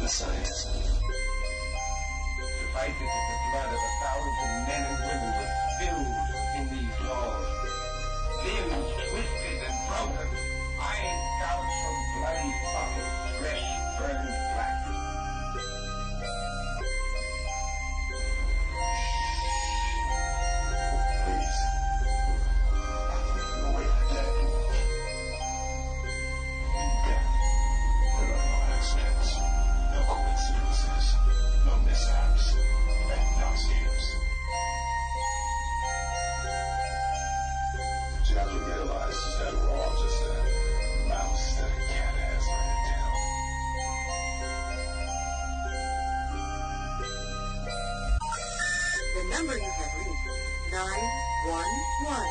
the science. Suffice it that the blood of 1,000 men and women was spilled in these walls. Limbs twisted and broken. Eyes gouged from bloody sockets. Flesh burned black. Please. No way for dead. In death, there are no accidents, no coincidences, no mishaps, and no escapes. What you have to realize is that we're all just a mouse that a cat has on her tail. The number you have reached, 911,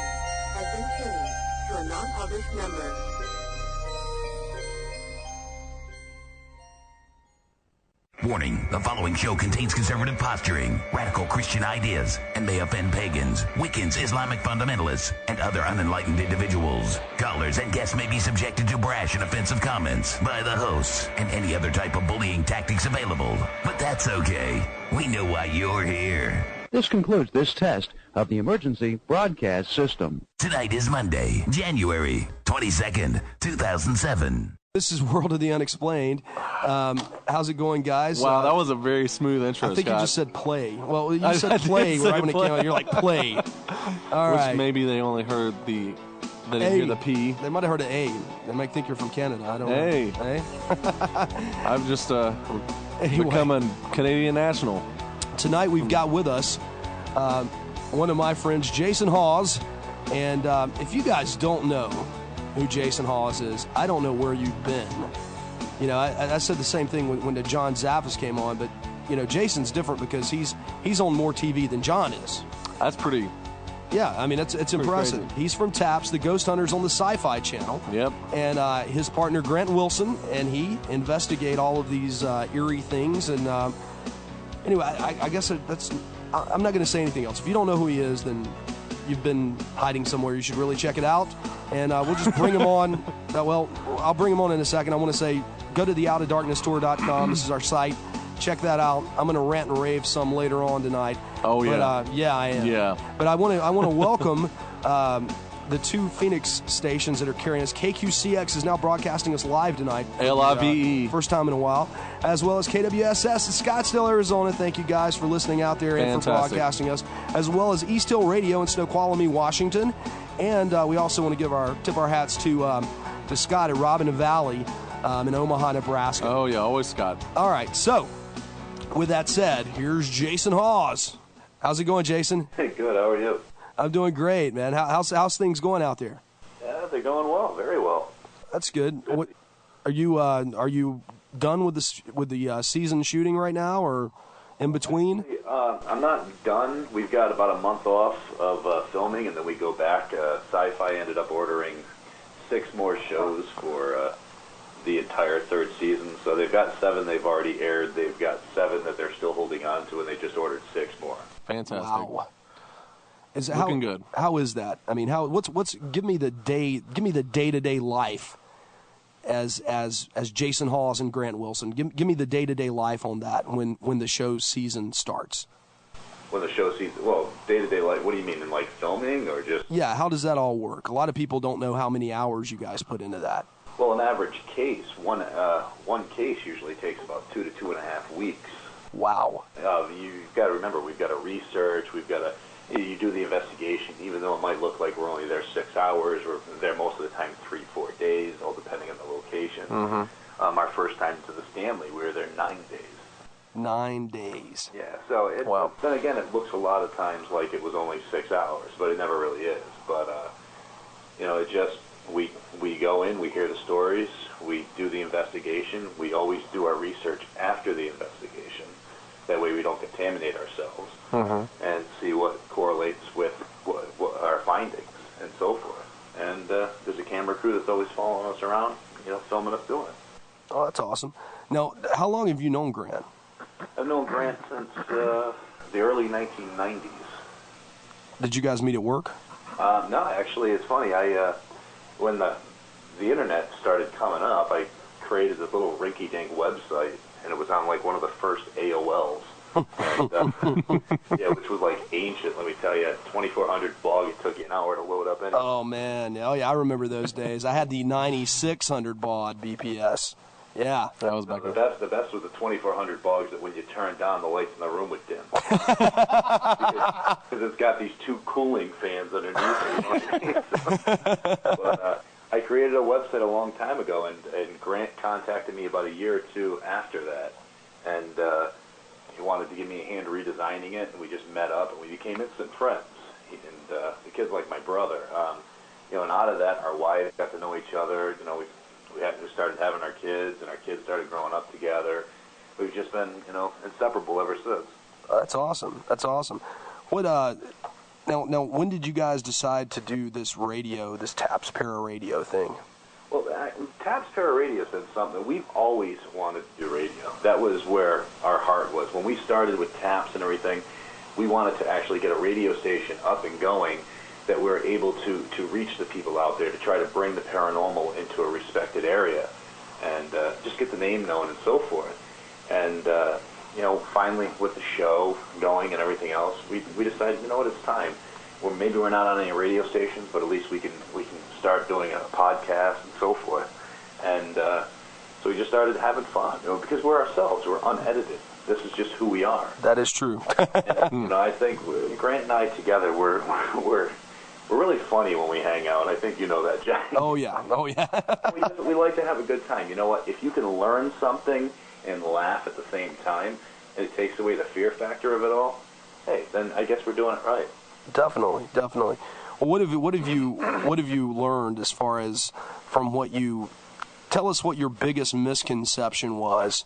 has been changed to a non-published number. Warning, the following show contains conservative posturing, radical Christian ideas, and may offend pagans, Wiccans, Islamic fundamentalists, and other unenlightened individuals. Callers and guests may be subjected to brash and offensive comments by the hosts and any other type of bullying tactics available. But that's okay. We know why you're here. This concludes this test of the emergency broadcast system. Tonight is Monday, January 22nd, 2007. This is World of the Unexplained. How's it going, guys? Wow, that was a very smooth intro, I think Scott. You just said play. Well, you said play right when it came out. You're like, play. All right. Which maybe they only heard the... They didn't hear the P. They might have heard an A. They might think you're from Canada. I don't know. Hey. I've just become a Canadian national. Tonight we've got with us one of my friends, Jason Hawes. And if you guys don't know who Jason Hawes is, I don't know where you've been. You know, I said the same thing when the John Zappis came on, but, you know, Jason's different because he's on more TV than John is. That's pretty... Yeah, I mean, it's impressive. Crazy. He's from T.A.P.S, the Ghosthunters on the SciFi channel. Yep. And his partner, Grant Wilson, and he investigate all of these eerie things. And anyway, I guess that's... I'm not going to say anything else. If you don't know who he is, then you've been hiding somewhere. You should really check it out. And we'll just bring him on. Well, I'll bring him on in a second. I want to say, go to theoutofdarknesstour.com. This is our site. Check that out. I'm going to rant and rave some later on tonight. Oh, yeah. But, yeah, I am. Yeah. But I want to welcome the two Phoenix stations that are carrying us. KQCX is now broadcasting us live tonight. LIVE. First time in a while. As well as KWSS in Scottsdale, Arizona. Thank you guys for listening out there and for broadcasting us. As well as East Hill Radio in Snoqualmie, Washington. And we also want to tip our hats to Scott at Robin Valley in Omaha, Nebraska. Oh, yeah, always Scott. All right, so with that said, here's Jason Hawes. How's it going, Jason? Hey, good. How are you? I'm doing great, man. How's things going out there? Yeah, they're going well, very well. That's good. What are you done with the season shooting right now, or in between? I'm not done. We've got about a month off of filming, and then we go back. SciFi ended up ordering 6 more shows for the entire third season. So they've got 7 they've already aired. They've got 7 that they're still holding on to, and they just ordered 6 more. Fantastic. Wow. Looking good. How is that? I mean, give me the day-to-day life as Jason Hawes and Grant Wilson. Give me the day-to-day life on that when the show season starts. When the show season, well, day-to-day life, what do you mean, in like filming or just? Yeah, how does that all work? A lot of people don't know how many hours you guys put into that. Well, an average case, one case usually takes about 2 to 2.5 weeks. Wow. You've got to remember, we've got to research, you do the investigation, even though it might look like we're only there 6 hours, we're there most of the time 3-4 days, all depending on the location. Mm-hmm. Our first time to the Stanley, we were there 9 days. 9 days. Yeah, so then again, it looks a lot of times like it was only 6 hours, but it never really is. But, it just, we go in, we hear the stories, we do the investigation, we always do our research after the investigation. That way we don't contaminate ourselves and see what correlates with what our findings and so forth. And there's a camera crew that's always following us around, filming us doing it. Oh, that's awesome. Now, how long have you known Grant? I've known Grant since the early 1990s. Did you guys meet at work? No, actually, it's funny. When the internet started coming up, I created this little rinky-dink website, and it was on like one of the first AOLs. And, yeah, which was like ancient, let me tell you. 2400 blog, it took you an hour to load up in. Oh, man. Oh, yeah, I remember those days. I had the 9600 baud BPS. Yeah. That was back the best was the 2400 blogs that when you turned down, the lights in the room would dim. Because it's got these two cooling fans underneath it. But I created a website a long time ago, and Grant contacted me about a year or two after that. And he wanted to give me a hand redesigning it, and we just met up, and we became instant friends. The kid's like my brother. And out of that, our wives got to know each other. We started having our kids, and our kids started growing up together. We've just been, inseparable ever since. That's awesome. That's awesome. What now? When did you guys decide to do this radio, this T.A.P.S Para Radio thing? Well, T.A.P.S Para Radio has been something we've always wanted to do. Radio. That was where our heart was. When we started with T.A.P.S and everything, we wanted to actually get a radio station up and going that we were able to reach the people out there, to try to bring the paranormal into a respected area, and just get the name known and so forth. And finally, with the show going and everything else, we decided, it's time. Well, maybe we're not on any radio stations, but at least we can start doing a podcast and so forth. And so we just started having fun, because we're ourselves. We're unedited. This is just who we are. That is true. And, I think Grant and I together, we're really funny when we hang out. I think you know that, Jack. Oh yeah. we like to have a good time. You know what? If you can learn something and laugh at the same time, and it takes away the fear factor of it all, hey, then I guess we're doing it right. Definitely. Well, what have you learned as far as from what you tell us what your biggest misconception was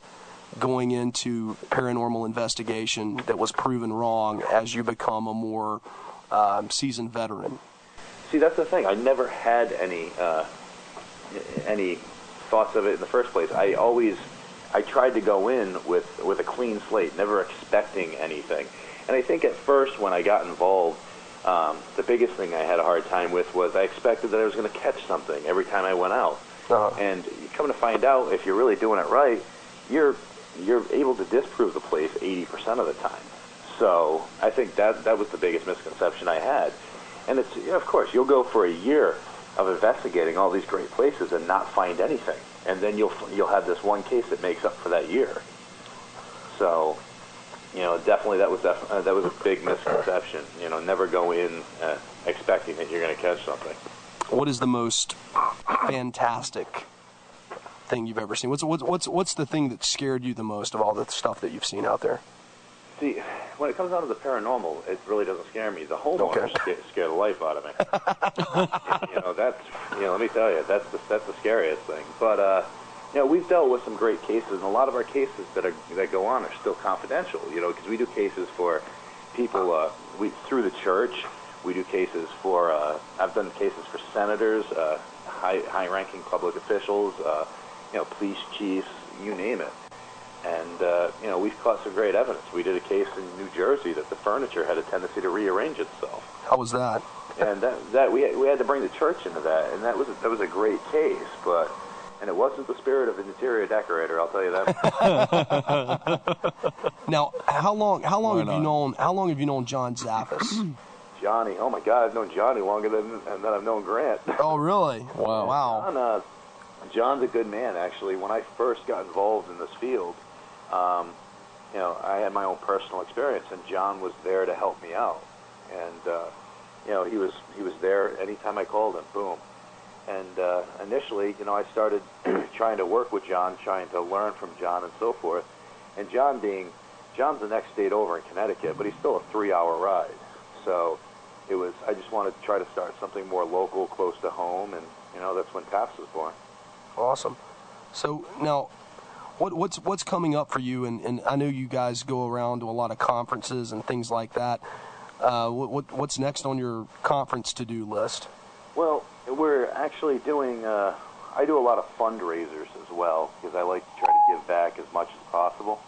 going into paranormal investigation that was proven wrong as you become a more seasoned veteran? See, that's the thing. I never had any thoughts of it in the first place. I tried to go in with a clean slate, never expecting anything. And I think at first when I got involved, the biggest thing I had a hard time with was I expected that I was going to catch something every time I went out. And you come to find out, if you're really doing it right, you're able to disprove the place 80% of the time. So I think that was the biggest misconception I had. And it's, of course, you'll go for a year of investigating all these great places and not find anything. And then you'll have this one case that makes up for that year. So, definitely that was a big misconception. Never go in expecting that you're going to catch something. What is the most fantastic thing you've ever seen? What's the thing that scared you the most of all the stuff that you've seen out there? See, when it comes down to the paranormal, it really doesn't scare me. The homeowners scare the life out of me. Let me tell you, that's the scariest thing. But we've dealt with some great cases, and a lot of our cases that go on are still confidential. Because we do cases for people through the church. We do cases for I've done cases for senators, high-ranking public officials, police chiefs, you name it. And, we've caught some great evidence. We did a case in New Jersey that the furniture had a tendency to rearrange itself. How was that? And that we had to bring the church into that, and that was a great case, and it wasn't the spirit of an interior decorator, I'll tell you that. Now, how long have you known John Zaffis? Johnny, oh my God, I've known Johnny longer than I've known Grant. Oh, really? Wow. John's a good man, actually. When I first got involved in this field, I had my own personal experience, and John was there to help me out. And, he was there anytime I called him, boom. And initially, I started trying to work with John, trying to learn from John and so forth. And John's the next state over in Connecticut, but he's still a 3-hour ride. So I just wanted to try to start something more local, close to home, and, that's when T.A.P.S was born. Awesome. So now, what's coming up for you? And I know you guys go around to a lot of conferences and things like that. What's next on your conference to-do list? Well, we're actually doing. I do a lot of fundraisers as well because I like to try to give back as much as possible.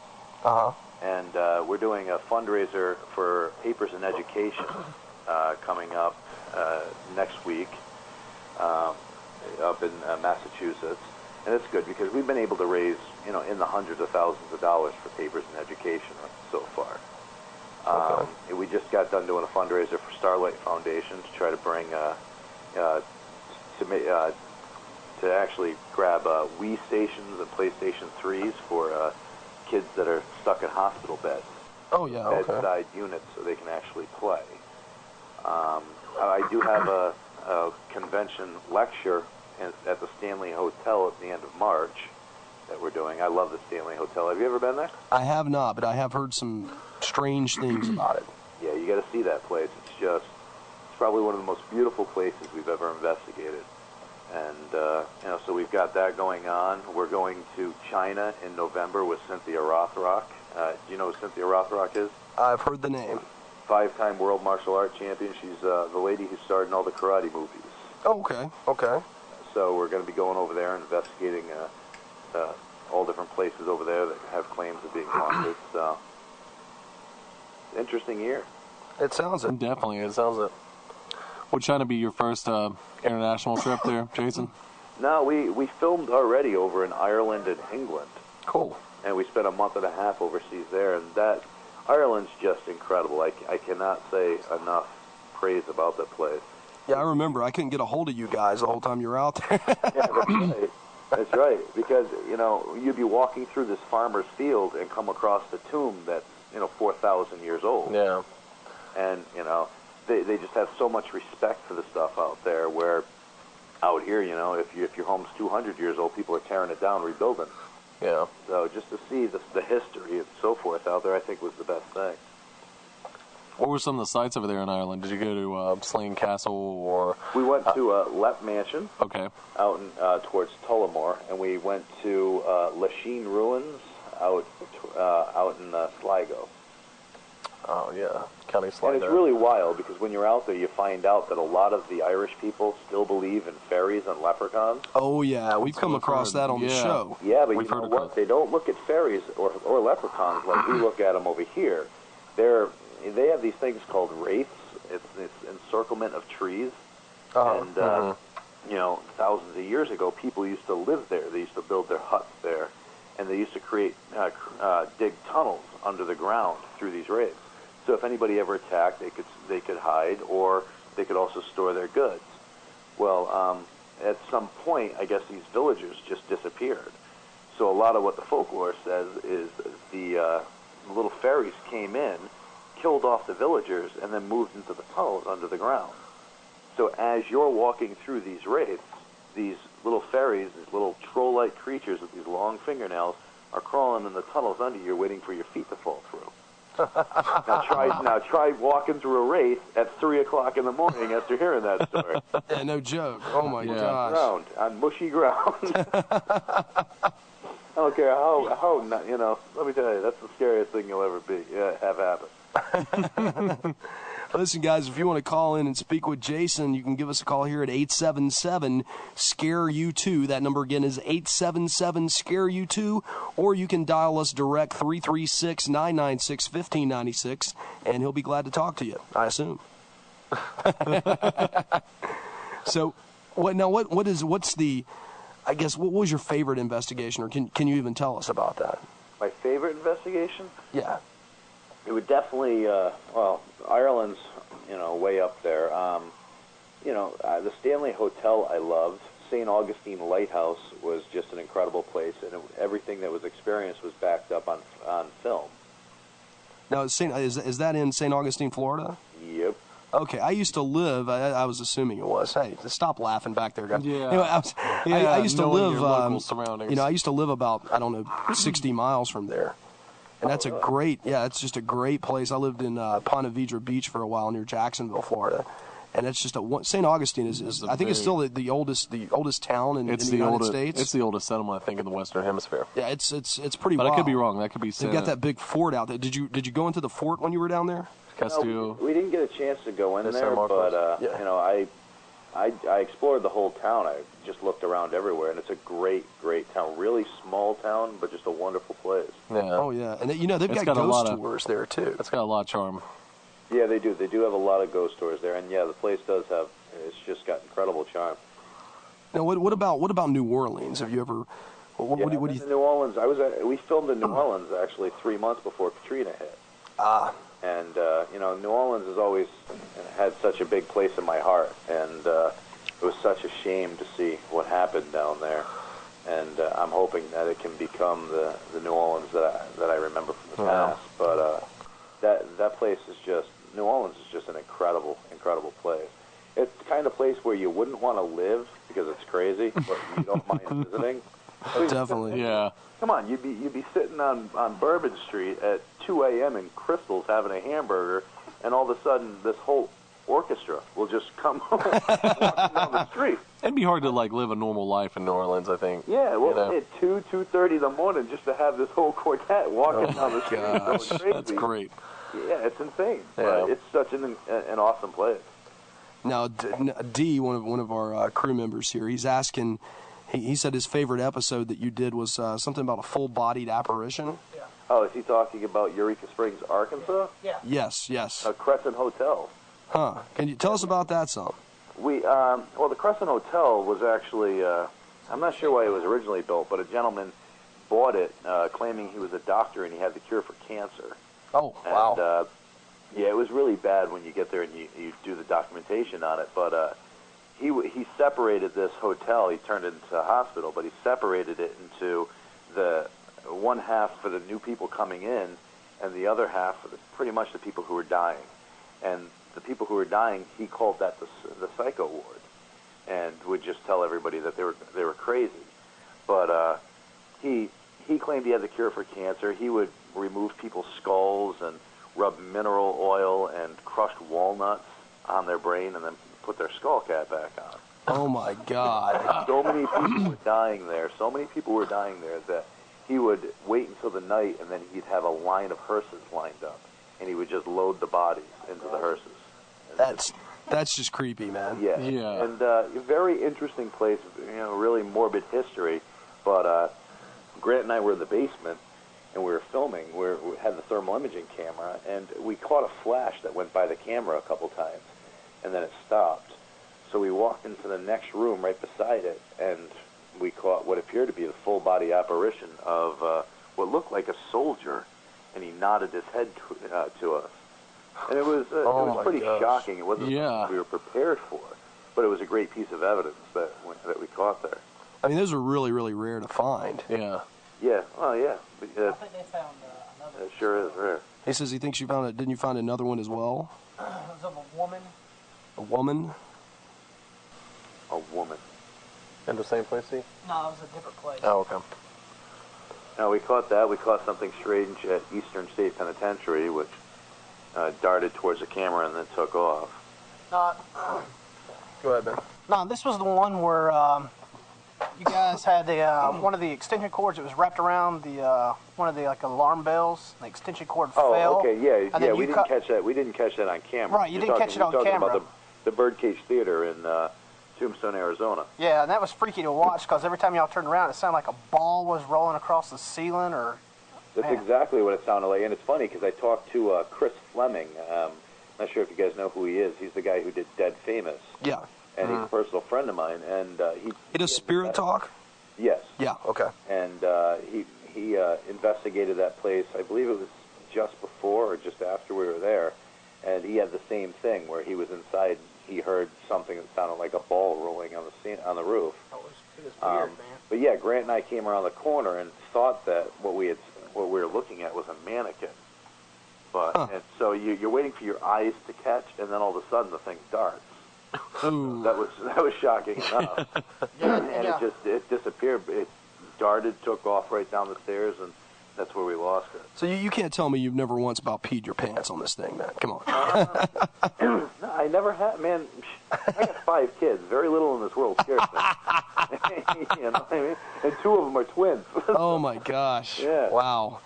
And we're doing a fundraiser for Papers in Education coming up next week. Up in Massachusetts, And it's good because we've been able to raise, in the hundreds of thousands of dollars for papers and education so far. We just got done doing a fundraiser for Starlight Foundation to try to bring, to actually grab Wii stations and PlayStation 3s for kids that are stuck in hospital beds. Oh, yeah, okay. Bedside units so they can actually play. I do have a convention lecture at the Stanley Hotel at the end of March that we're doing. I love the Stanley Hotel. Have you ever been there? I have not, but I have heard some strange things about it. Yeah, you got to see that place. It's probably one of the most beautiful places we've ever investigated. And, so we've got that going on. We're going to China in November with Cynthia Rothrock. Do you know who Cynthia Rothrock is? I've heard the name. 5-time world martial arts champion. She's the lady who starred in all the karate movies. Oh, okay. So we're going to be going over there and investigating all different places over there that have claims of being haunted. So, interesting year. It sounds it. Definitely, it sounds it. Would China be your first international trip there, Jason? No, we filmed already over in Ireland and England. Cool. And we spent a month and a half overseas there, and Ireland's just incredible. I cannot say enough praise about that place. Yeah, I remember. I couldn't get a hold of you guys the whole time you were out there. Yeah, that's right. That's right. Because, you'd be walking through this farmer's field and come across the tomb that's, 4,000 years old. Yeah. And, they just have so much respect for the stuff out there, where out here, if your home's 200 years old, people are tearing it down, rebuilding. Yeah. So just to see the history and so forth out there, I think was the best thing. What were some of the sites over there in Ireland? Did you go to Slane Castle or? We went to Leap Mansion. Okay. Out in, towards Tullamore, and we went to Lachine Ruins out in Sligo. Oh yeah, County Sligo. And it's really wild because when you're out there, you find out that a lot of the Irish people still believe in fairies and leprechauns. Oh yeah, we've come across that on the show. Yeah, but you know what? They don't look at fairies or leprechauns like we look at them over here. They have these things called wraiths. It's encirclement of trees, and thousands of years ago, people used to live there. They used to build their huts there, and they used to dig tunnels under the ground through these wraiths. So if anybody ever attacked, they could hide, or they could also store their goods. Well, at some point, I guess these villagers just disappeared. So a lot of what the folklore says is the little fairies came in, killed off the villagers, and then moved into the tunnels under the ground. So as you're walking through these wraiths, these little fairies, these little troll-like creatures with these long fingernails, are crawling in the tunnels under you, waiting for your feet to fall through. Now try walking through a wraith at 3 o'clock in the morning after hearing that story. Yeah, no joke. Oh my gosh. Ground, on mushy ground. I don't care how let me tell you, that's the scariest thing you'll ever have happen. Listen, guys, if you want to call in and speak with Jason, you can give us a call here at 877-SCARE-U2. That number again is 877-SCARE-U2, or you can dial us direct 336-996-1596, and he'll be glad to talk to you, I assume. So, what was your favorite investigation, or can you even tell us about that? My favorite investigation? Yeah. It would definitely, Ireland's, way up there. The Stanley Hotel I loved. St. Augustine Lighthouse was just an incredible place, and everything that was experienced was backed up on film. Now, is that in St. Augustine, Florida? Yep. Okay, I used to live. I was assuming it was. Hey, stop laughing back there, guys. Yeah. Anyway, I used to live. Local surroundings. I used to live about 60 miles from there, and that's it's just a great place. I lived in Ponte Vedra Beach for a while near Jacksonville, Florida, and it's just St. Augustine is I think it's still the oldest town in the United States. It's the oldest settlement I think in the Western Hemisphere. Yeah, it's pretty. But wild. I could be wrong. That could be. They've got that big fort out there. Did you go into the fort when you were down there? No, we didn't get a chance to go in there, but I explored the whole town. I just looked around everywhere, and it's a great, great town. Really small town, but just a wonderful place. Yeah. Oh yeah, and they've got ghost tours there too. It's got a lot of charm. Yeah, they do. They do have a lot of ghost tours there, and the place does have. It's just got incredible charm. Now, what about New Orleans? Have you ever? What do you? New Orleans. We filmed in New Orleans actually 3 months before Katrina hit. And New Orleans has always had such a big place in my heart, and it was such a shame to see what happened down there. And I'm hoping that it can become the New Orleans that I remember from the past. But that place is just, New Orleans is just an incredible place. It's the kind of place where you wouldn't want to live because it's crazy, but you don't mind visiting. Definitely. Yeah. Come on, you'd be sitting on Bourbon Street at 2 a.m. in Crystal's having a hamburger, and all of a sudden this whole orchestra will just come walking down the street. It'd be hard to live a normal life in New Orleans, I think. Yeah, well, at 2:30 in the morning, just to have this whole quartet walking down the street, going crazy. That's great. Yeah, it's insane. Yeah. But it's such an awesome place. Now, D, one of our crew members here, he's asking. He said his favorite episode that you did was something about a full-bodied apparition. Yeah. Oh, is he talking about Eureka Springs, Arkansas? Yeah. Yes. A Crescent Hotel. Huh. Can you tell us about that some? Well, the Crescent Hotel was actually, I'm not sure why it was originally built, but a gentleman bought it claiming he was a doctor and he had the cure for cancer. Oh, wow. And, it was really bad when you get there and you do the documentation on it, but he separated this hotel. He turned it into a hospital, but he separated it into the one half for the new people coming in and the other half for pretty much the people who were dying. And the people who were dying, he called that the psycho ward, and would just tell everybody that they were crazy. But he claimed he had the cure for cancer. He would remove people's skulls and rub mineral oil and crushed walnuts on their brain and then put their skull cap back on. Oh my God! So many people were dying there. That he would wait until the night, and then he'd have a line of hearses lined up, and he would just load the bodies into the hearses. That's just creepy, man. Yeah. And a very interesting place. Really morbid history. But Grant and I were in the basement, and we were filming. We had the thermal imaging camera, and we caught a flash that went by the camera a couple times, and then it stopped. So we walked into the next room right beside it, and we caught what appeared to be the full-body apparition of what looked like a soldier, and he nodded his head to us. And it was pretty shocking. It wasn't something we were prepared for, but it was a great piece of evidence that we caught there. I mean, those are really, really rare to find. Yeah. Yeah. Well, yeah. I think they found another. It sure is rare. He says he thinks you found it. Didn't you find another one as well? It was of a woman. A woman? A woman. In the same place, see? No, it was a different place. Oh, okay. Now, we caught that. We caught something strange at Eastern State Penitentiary, which darted towards the camera and then took off. Go ahead, Ben. No, this was the one where you guys had one of the extension cords that was wrapped around the one of the alarm bells. The extension cord fell. Oh, okay, yeah. We didn't catch that. We didn't catch that on camera. Right, you didn't catch it on camera. About the Birdcage Theater in Tombstone, Arizona. Yeah, and that was freaky to watch because every time y'all turned around, it sounded like a ball was rolling across the ceiling. That's exactly what it sounded like, and it's funny because I talked to Chris Fleming. Not sure if you guys know who he is. He's the guy who did Dead Famous. Yeah. And he's a personal friend of mine, and he does Spirit Talk? Yes. Yeah, okay. And he investigated that place. I believe it was just before or just after we were there, and he had the same thing where he was inside. He heard something that sounded like a ball rolling on the roof. It was weird, man. But yeah, Grant and I came around the corner and thought that what we were looking at was a mannequin. But and so you're waiting for your eyes to catch, and then all of a sudden the thing darts. Ooh. That was shocking enough. It disappeared. It darted, took off right down the stairs, and that's where we lost it. So you can't tell me you've never once about peed your pants on this thing, man. Come on. No, I never have, man. I got 5 kids. Very little in this world scares me. You know what I mean? And 2 of them are twins. Oh my gosh. Yeah. Wow.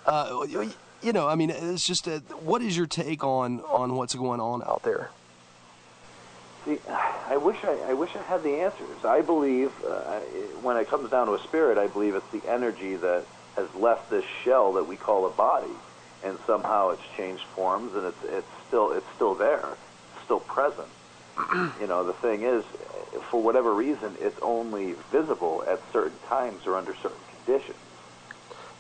I mean, it's just what is your take on what's going on out there? See, I wish I had the answers. I believe when it comes down to a spirit, I believe it's the energy that has left this shell that we call a body, and somehow it's changed forms, and it's still there, it's still present. The thing is, for whatever reason, it's only visible at certain times or under certain conditions.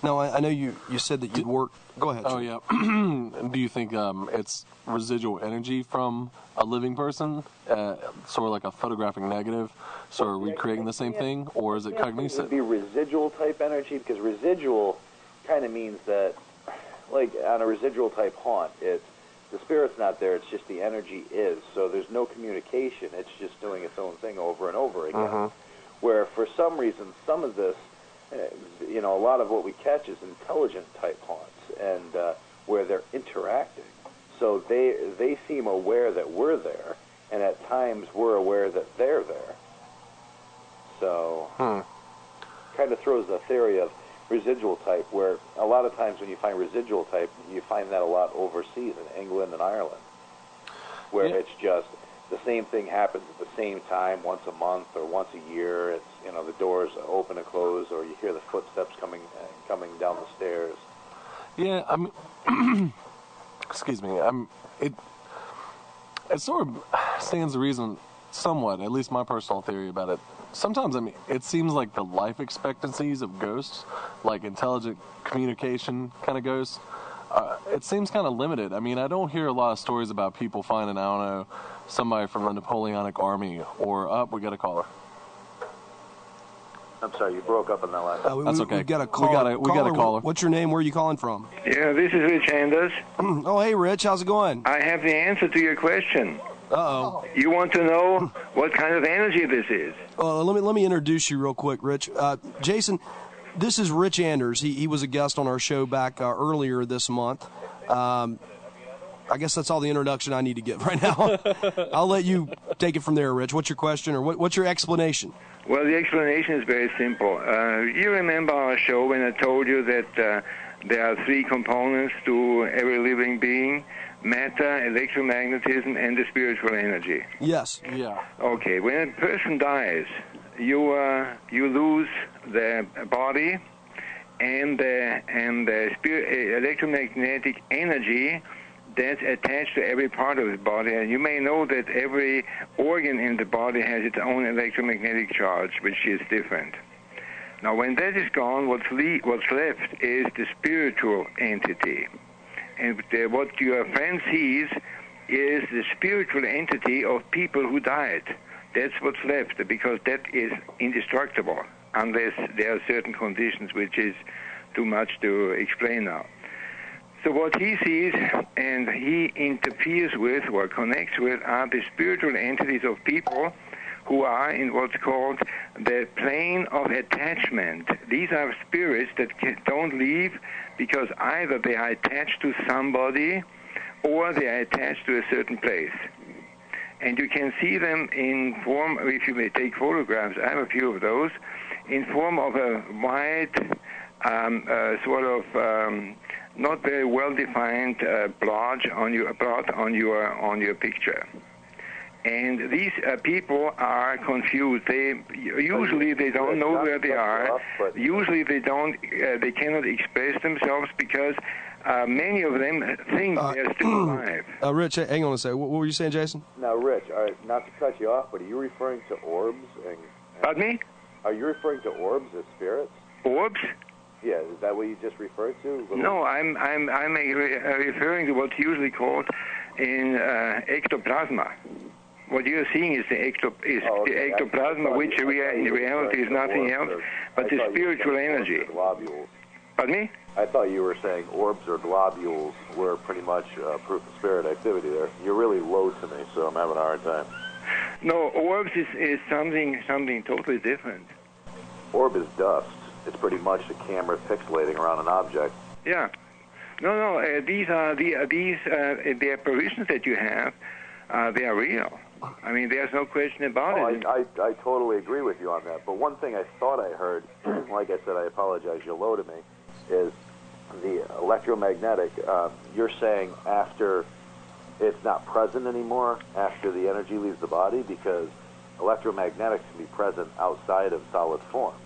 Now, I know you said that you'd work. Go ahead. Oh, yeah. Do you think it's residual energy from a living person, sort of like a photographic negative, sort of recreating the same thing, or is it cognizant? It would be residual type energy, because residual kind of means that, like on a residual type haunt, it's the spirit's not there, it's just the energy is. So there's no communication, it's just doing its own thing over and over again. Where for some reason, some of this, a lot of what we catch is intelligent type haunts, and where they're interacting. So they seem aware that we're there, and at times we're aware that they're there. So kind of throws the theory of residual type, where a lot of times when you find residual type, you find that a lot overseas in England and Ireland, where it's just the same thing happens at the same time once a month or once a year. It's the doors open and close, or you hear the footsteps coming down the stairs. Yeah, I mean, excuse me. It sort of stands to reason somewhat, at least my personal theory about it. Sometimes, it seems like the life expectancies of ghosts, like intelligent communication kind of ghosts, it seems kind of limited. I mean, I don't hear a lot of stories about people finding, I don't know, somebody from the Napoleonic Army, or, we got a caller. I'm sorry, you broke up on that last. That's okay. We got a caller. We got a caller. What's your name? Where are you calling from? Yeah, this is Rich Anders. Oh, hey, Rich. How's it going? I have the answer to your question. Uh-oh. You want to know what kind of energy this is? Let me introduce you real quick, Rich. Jason, this is Rich Anders. He was a guest on our show back earlier this month. I guess that's all the introduction I need to give right now. I'll let you take it from there, Rich. What's your question, or what's your explanation? Well, the explanation is very simple. You remember our show when I told you that there are three components to every living being: matter, electromagnetism, and the spiritual energy. Yes. Yeah. Okay. When a person dies, you lose the body and the electromagnetic energy that's attached to every part of the body. And you may know that every organ in the body has its own electromagnetic charge, which is different. Now, when that is gone, what's left is the spiritual entity. And what your friend sees is the spiritual entity of people who died. That's what's left, because that is indestructible, unless there are certain conditions, which is too much to explain now. So what he sees and he interferes with or connects with are the spiritual entities of people who are in what's called the plane of attachment. These are spirits that don't leave because either they are attached to somebody or they are attached to a certain place. And you can see them in form, if you may take photographs, I have a few of those, in form of a white, not very well-defined blotch on your picture. And these people are confused. They don't know where they are. Usually they cannot express themselves because many of them think they're still alive. Rich, hang on a second. What were you saying, Jason? Now, Rich, not to cut you off, but are you referring to orbs? Pardon me? Are you referring to orbs as spirits? Orbs? Yeah, is that what you just referred to? No, I'm referring to what's usually called in ectoplasma. What you're seeing is the ectoplasma, which in reality is nothing else but the spiritual energy. Globules. Pardon me? I thought you were saying orbs or globules were pretty much proof of spirit activity there. You're really low to me, so I'm having a hard time. No, orbs is something totally different. Orb is dust. It's pretty much the camera pixelating around an object. Yeah. No. These are the apparitions that you have. They are real. I mean, there's no question about it. I totally agree with you on that. But one thing I thought I heard, like I said, I apologize, you're low to me, is the electromagnetic. You're saying after it's not present anymore, after the energy leaves the body, because electromagnetics can be present outside of solid forms.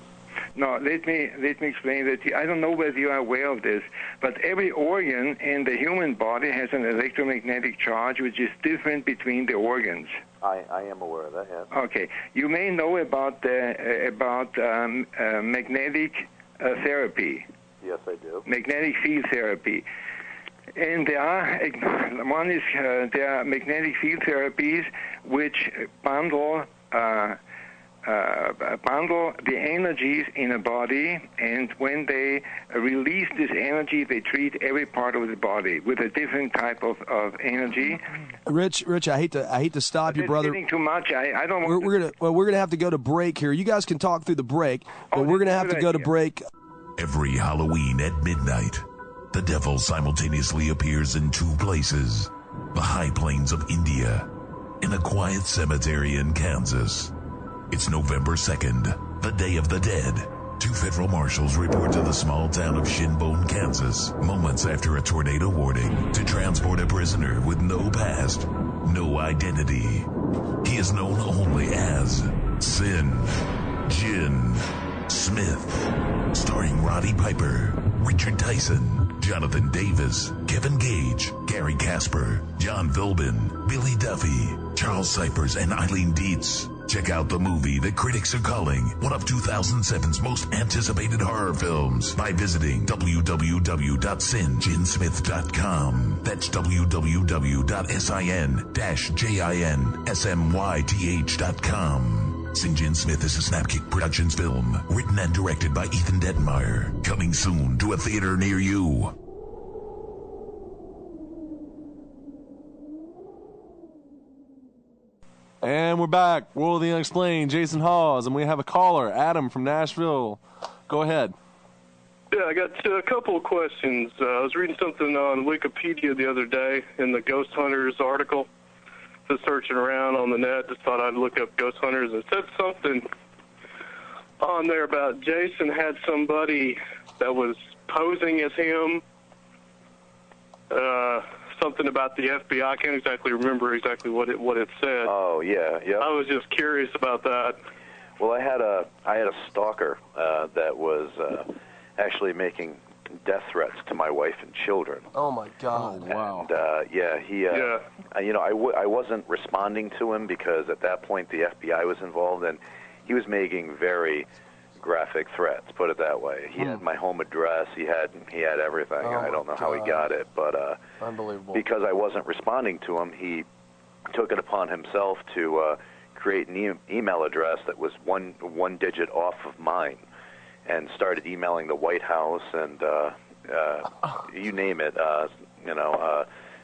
No, let me explain that. I don't know whether you are aware of this, but every organ in the human body has an electromagnetic charge which is different between the organs. I am aware of that, yeah. Okay. You may know about magnetic therapy. Yes, I do. Magnetic field therapy. And there are magnetic field therapies which bundle the energies in a body, and when they release this energy, they treat every part of the body with a different type of energy. Rich, I hate to stop you, brother. Getting too much. I don't want. We're gonna have to go to break here. You guys can talk through the break, but we're gonna have to go to break. Every Halloween at midnight, the devil simultaneously appears in two places: the high plains of India and a quiet cemetery in Kansas. It's November 2nd, the Day of the Dead. Two federal marshals report to the small town of Shinbone, Kansas, moments after a tornado warning, to transport a prisoner with no past, no identity. He is known only as Sin Jin Smith. Starring Roddy Piper, Richard Tyson, Jonathan Davis, Kevin Gage, Gary Casper, John Vilbin, Billy Duffy, Charles Cypers, and Eileen Dietz. Check out the movie that critics are calling one of 2007's most anticipated horror films by visiting www.sinjinsmith.com. That's www.sin-jinsmyth.com. St. Jin Smith is a Snapkick Productions film, written and directed by Ethan Detmeyer. Coming soon to a theater near you. And we're back. World of the Unexplained, Jason Hawes, and we have a caller, Adam from Nashville. Go ahead. Yeah, I got a couple of questions. I was reading something on Wikipedia the other day in the Ghosthunters article. Just searching around on the net, just thought I'd look up Ghosthunters. It said something on there about Jason had somebody that was posing as him. Something about the FBI. I can't exactly remember exactly what it said. Oh, yeah. I was just curious about that. Well, I had a stalker that was actually making death threats to my wife and children. Oh my God! And, wow. I wasn't responding to him because at that point the FBI was involved, and he was making very graphic threats. Put it that way. He had my home address. He had everything. Oh, I don't know how he got it, but unbelievable. Because I wasn't responding to him, he took it upon himself to create an email address that was one digit off of mine, and started emailing the White House and you name it.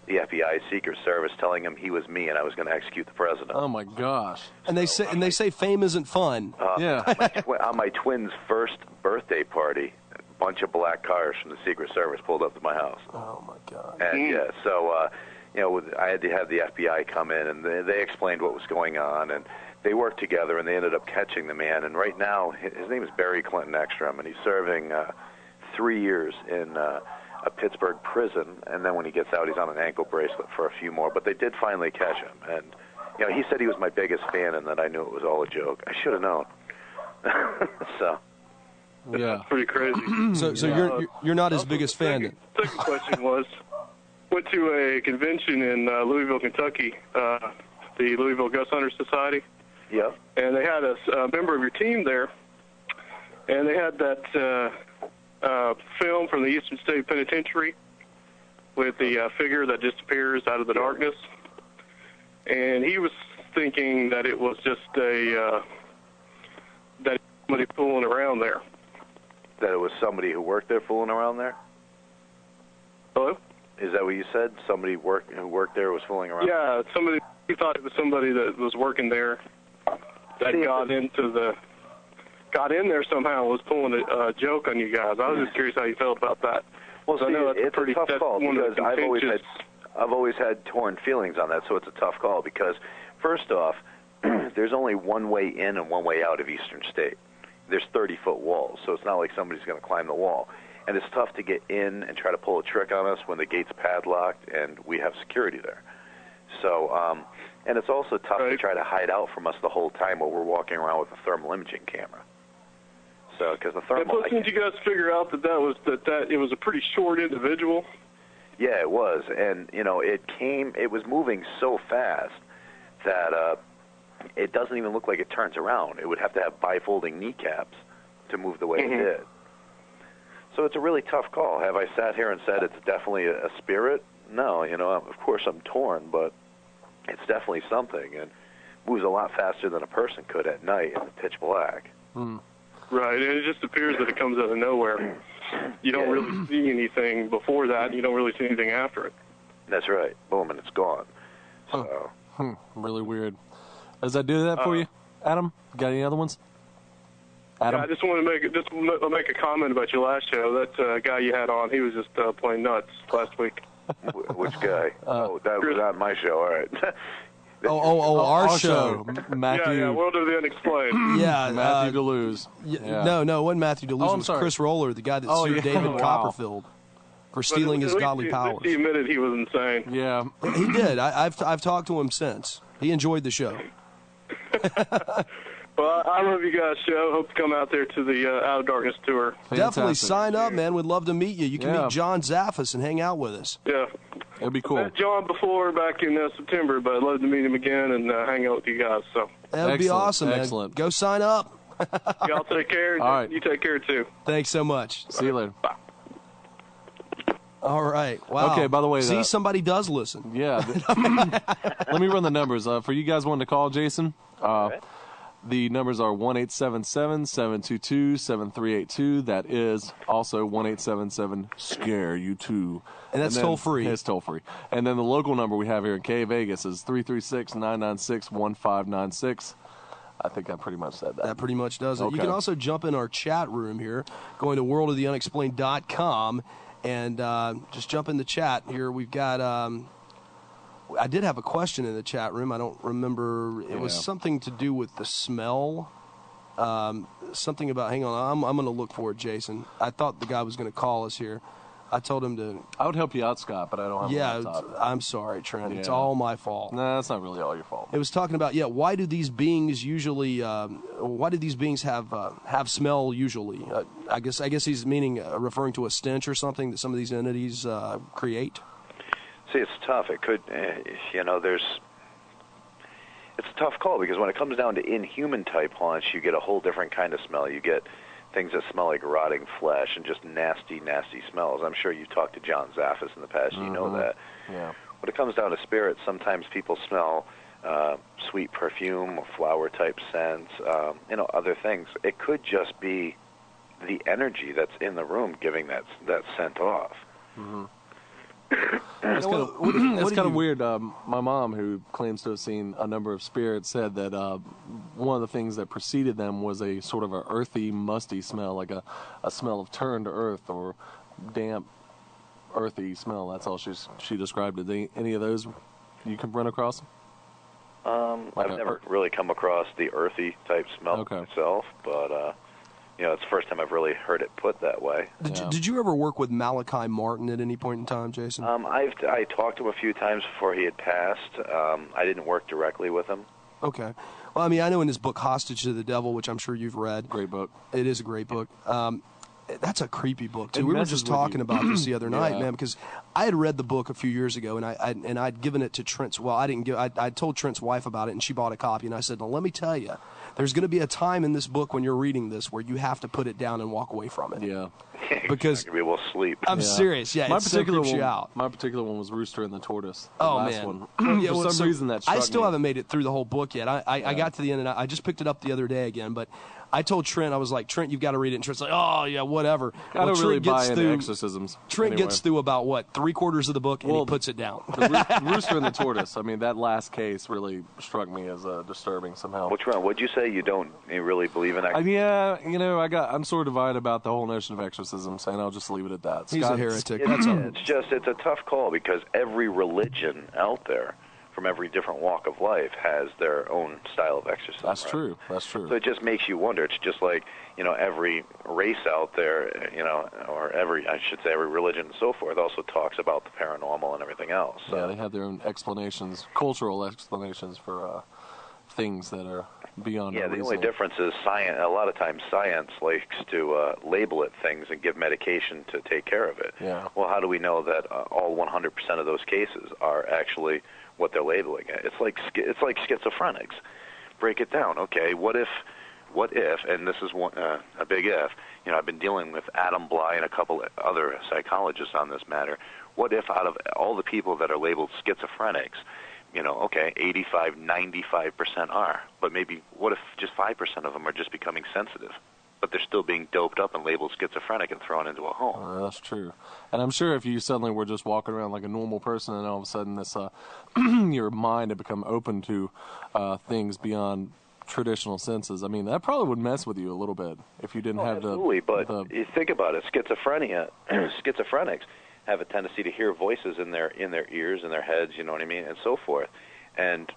The FBI Secret Service, telling him he was me and I was going to execute the president. Oh my gosh! And they say fame isn't fun. Yeah. On my twins' first birthday party, a bunch of black cars from the Secret Service pulled up to my house. Oh my God! And so I had to have the FBI come in, and they explained what was going on, and they worked together, and they ended up catching the man. And right now, his name is Barry Clinton Ekstrom, and he's serving 3 years in a Pittsburgh prison, and then when he gets out, he's on an ankle bracelet for a few more. But they did finally catch him, and he said he was my biggest fan, and that I knew it was all a joke. I should have known. So. Yeah, that's pretty crazy. So you're not his biggest fan. Second question was, went to a convention in Louisville, Kentucky, the Louisville Ghosthunters Society. Yeah. And they had a member of your team there, and they had that film from the Eastern State Penitentiary with the figure that disappears out of the darkness. And he was thinking that it was just that somebody fooling around there. That it was somebody who worked there fooling around there? Hello? Is that what you said? Somebody who worked there was fooling around? Yeah, he thought it was somebody that was working there that got in there somehow and was pulling a joke on you guys. I was just curious how you felt about that. Well, see, I know it's a tough call because I've always had torn feelings on that, so it's a tough call because, first off, there's only one way in and one way out of Eastern State. There's 30-foot walls, so it's not like somebody's going to climb the wall. And it's tough to get in and try to pull a trick on us when the gate's padlocked and we have security there. So, and it's also tough to try to hide out from us the whole time while we're walking around with a thermal imaging camera. So, because the And thermal. plus, didn't you guys figure out that it was a pretty short individual? Yeah, it was, and it was moving so fast that it doesn't even look like it turns around. It would have to have bifolding kneecaps to move the way it did. So it's a really tough call. Have I sat here and said it's definitely a spirit? No, of course I'm torn, but it's definitely something, and moves a lot faster than a person could at night in the pitch black. Right, and it just appears that it comes out of nowhere. You don't really see anything before that, and you don't really see anything after it. That's right. Boom, and it's gone. So. Really weird. Does that do that for you, Adam? Got any other ones? Adam? Yeah, I just want to make a comment about your last show. That guy you had on, he was just plain nuts last week. Which guy? That was not my show. All right. Our show. Matthew. Yeah, World of the Unexplained. Yeah, Matthew DeLuz. No, it wasn't Matthew DeLuz. It was Chris Roller, the guy that sued David Copperfield for stealing his godly powers. He admitted he was insane. Yeah, he did. I've talked to him since. He enjoyed the show. Well, I love you guys' show. Hope to come out there to the Out of Darkness tour. Definitely sign up, man. We'd love to meet you. You can meet John Zaffis and hang out with us. Yeah. That'd be cool. I met John before back in September, but I'd love to meet him again and hang out with you guys. So that would be awesome, man. Excellent. Go sign up. Y'all take care. All right. You take care, too. Thanks so much. See you later. Bye. All right. Wow. Okay, by the way. See, somebody does listen. Yeah. Let me run the numbers. For you guys wanting to call Jason, the numbers are 1-877-722-7382. That is also 1-877-SCARE-YOU-TOO. And that's toll free. It's toll free. And then the local number we have here in K Vegas is 336-996-1596. I think I pretty much said that. That pretty much does it. Okay. You can also jump in our chat room here, going to worldoftheunexplained.com, and just jump in the chat here. We've got... I did have a question in the chat room. I don't remember. It was something to do with the smell. Something about, hang on, I'm going to look for it, Jason. I thought the guy was going to call us here. I told him to... I would help you out, Scott, but I don't have a laptop. I'm sorry, Trent. It's all my fault. No, it's not really all your fault. It was talking about, why do these beings usually... why do these beings have smell usually? I guess he's referring to a stench or something that some of these entities create. See, it's tough. It could, it's a tough call because when it comes down to inhuman type haunts, you get a whole different kind of smell. You get things that smell like rotting flesh and just nasty, nasty smells. I'm sure you've talked to John Zaffis in the past. You know that. Yeah. When it comes down to spirits, sometimes people smell sweet perfume or flower type scents, other things. It could just be the energy that's in the room giving that scent off. Mm-hmm. It's kind of weird. My mom, who claims to have seen a number of spirits, said that one of the things that preceded them was a sort of a earthy, musty smell, like a smell of turned earth or damp, earthy smell. That's all she described it. Any of those you can run across? I've never really come across the earthy type smell myself, but it's the first time I've really heard it put that way. Did you ever work with Malachi Martin at any point in time, Jason? I talked to him a few times before he had passed. I didn't work directly with him. Okay. Well, I mean, I know in his book, Hostage to the Devil, which I'm sure you've read. Great book. It is a great book. That's a creepy book, too. We were just talking about this the other night, man, because I had read the book a few years ago, and I'd given it to Trent's. Well, I told Trent's wife about it, and she bought a copy, and I said, "Now, let me tell you, there's going to be a time in this book when you're reading this where you have to put it down and walk away from it." Yeah. Because you're not going to be able to sleep. I'm serious. Yeah, my it particular creeps you out. My particular one was Rooster and the Tortoise. Oh, last man. One. For some reason that struck I still me. haven't made it through the whole book yet. I got to the end, and I just picked it up the other day again, but I told Trent, I was like, "Trent, you've got to read it." And Trent's like, "Oh, yeah, whatever." I don't really buy into exorcisms. Trent gets through about, 3/4 of the book, and he puts it down. Rooster and the Tortoise, I mean, that last case really struck me as disturbing somehow. Which one? What'd you say? You don't really believe in exorcism? Yeah, I'm sort of divided about the whole notion of exorcisms, and I'll just leave it at that. He's a heretic. It's a tough call because every religion out there, from every different walk of life, has their own style of exorcism. That's true. That's true. So it just makes you wonder. It's just like, every race out there, or every religion and so forth also talks about the paranormal and everything else. So. Yeah, they have their own explanations, cultural explanations for things that are beyond. Yeah, our the only reasoning. difference is science. A lot of times, science likes to label it things and give medication to take care of it. Yeah. Well, how do we know that all 100% of those cases are actually what they're labeling it? It's like schizophrenics. Break it down. Okay, what if, and this is a big if. I've been dealing with Adam Bly and a couple other psychologists on this matter. What if out of all the people that are labeled schizophrenics, 85, 95% are, but maybe what if just 5% of them are just becoming sensitive, but they're still being doped up and labeled schizophrenic and thrown into a home? That's true. And I'm sure if you suddenly were just walking around like a normal person and all of a sudden this, your mind had become open to things beyond traditional senses, I mean, that probably would mess with you a little bit if you didn't have absolutely, but you think about it, schizophrenics have a tendency to hear voices in their ears and their heads, you know what I mean, and so forth, and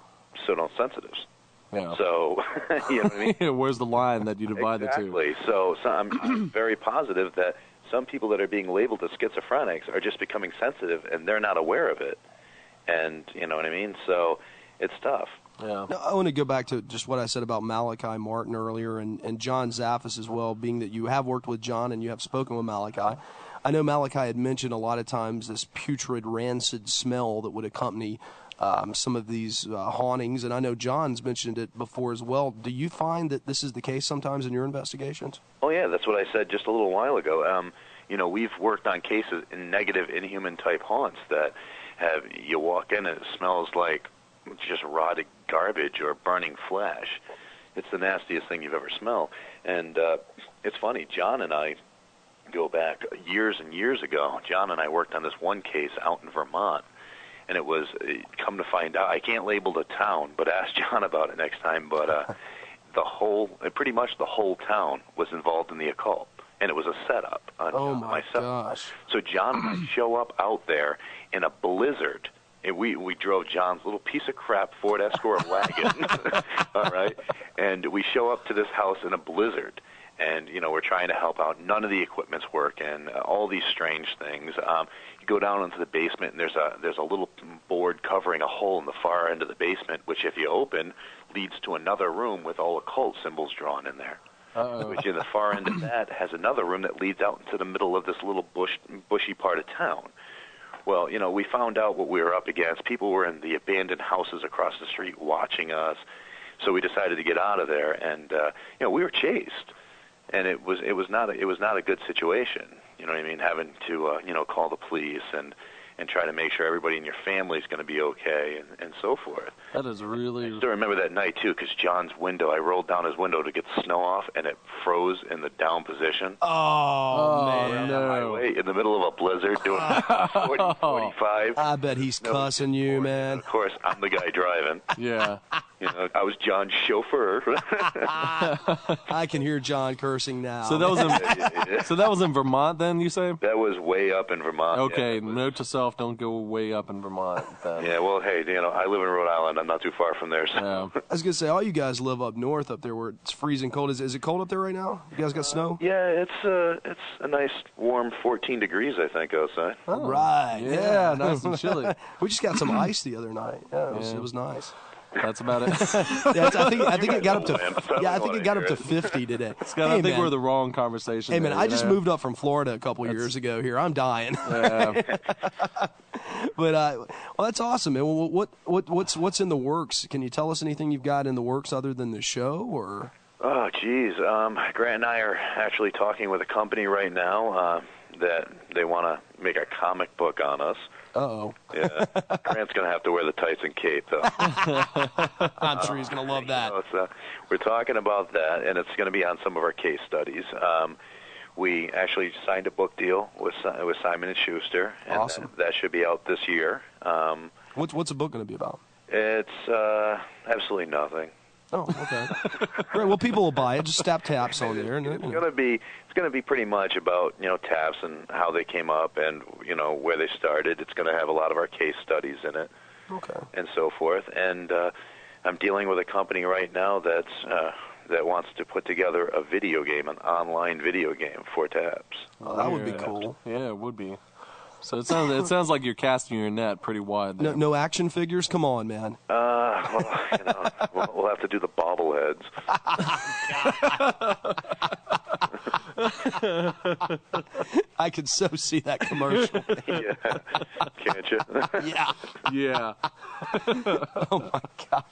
so don't sensitives. Yeah. So, you know what I mean? Where's the line that you divide the two? Exactly. So I'm very positive that some people that are being labeled as schizophrenics are just becoming sensitive, and they're not aware of it. And you know what I mean? So it's tough. Yeah. Now, I want to go back to just what I said about Malachi Martin earlier and John Zaffis as well, being that you have worked with John and you have spoken with Malachi. I know Malachi had mentioned a lot of times this putrid, rancid smell that would accompany some of these hauntings, and I know John's mentioned it before as well. Do you find that this is the case sometimes in your investigations? Oh, yeah, that's what I said just a little while ago. We've worked on cases in negative, inhuman-type haunts that you walk in and it smells like just rotted garbage or burning flesh. It's the nastiest thing you've ever smelled. And it's funny, John and I go back years and years ago. John and I worked on this one case out in Vermont, and it was, come to find out, I can't label the town, but ask John about it next time, but pretty much the whole town was involved in the occult, and it was a setup on John and myself. Gosh. So John and I show up out there in a blizzard, and we drove John's little piece of crap Ford Escort wagon, all right, and we show up to this house in a blizzard, and, we're trying to help out. None of the equipment's working, all these strange things. You go down into the basement, and there's a little board covering a hole in the far end of the basement, which if you open, leads to another room with all occult symbols drawn in there. Uh-oh. Which in the far end of that has another room that leads out into the middle of this little bushy part of town. Well, we found out what we were up against. People were in the abandoned houses across the street watching us, so we decided to get out of there, and we were chased. And it was not a good situation. You know what I mean? Having to call the police and try to make sure everybody in your family is going to be okay and so forth. That is really. I still remember that night too, because John's window. I rolled down his window to get the snow off, and it froze in the down position. Oh man! No. Highway in the middle of a blizzard, doing 40, 45. I bet he's cussing you, man. Of course, I'm the guy driving. Yeah. I was John's chauffeur. I can hear John cursing now. So that was in Vermont, then, you say? That was way up in Vermont. Okay, note to self: don't go way up in Vermont. Then. Yeah, well, hey, I live in Rhode Island. I'm not too far from there. So. Yeah. I was gonna say, all you guys live up north, up there where it's freezing cold. Is it cold up there right now? You guys got snow? Yeah, it's a nice warm 14 degrees, I think, outside. Oh, right. Yeah, nice and chilly. We just got some ice the other night. Yeah, it was nice. That's about it. Yeah, I think it got up to. Yeah, I think it got up to 50 today. Scott, I think we're the wrong conversation. Hey man, I just moved up from Florida a couple years ago. Here, I'm dying. Yeah. But well, that's awesome, man. Well, what's in the works? Can you tell us anything you've got in the works other than the show, or? Oh, geez. Grant and I are actually talking with a company right now that they want to make a comic book on us. Uh-oh. Yeah. Grant's going to have to wear the tights and cape, though. I'm sure he's going to love that. We're talking about that, and it's going to be on some of our case studies. We actually signed a book deal with Simon & Schuster, and awesome. That should be out this year. What's the book going to be about? It's absolutely nothing. Oh, okay. Great. Well, people will buy it. Just tap taps on there. It's going to be pretty much about taps and how they came up and where they started. It's going to have a lot of our case studies in it, okay, and so forth. And I'm dealing with a company right now that wants to put together a video game, an online video game for TAPS. Oh, that would be cool. Yeah, it would be. So it sounds like you're casting your net pretty wide there. No action figures? Come on, man. Well, we'll have to do the bobbleheads. I could so see that commercial. Yeah. Can't you? Yeah. Yeah. Oh, my gosh.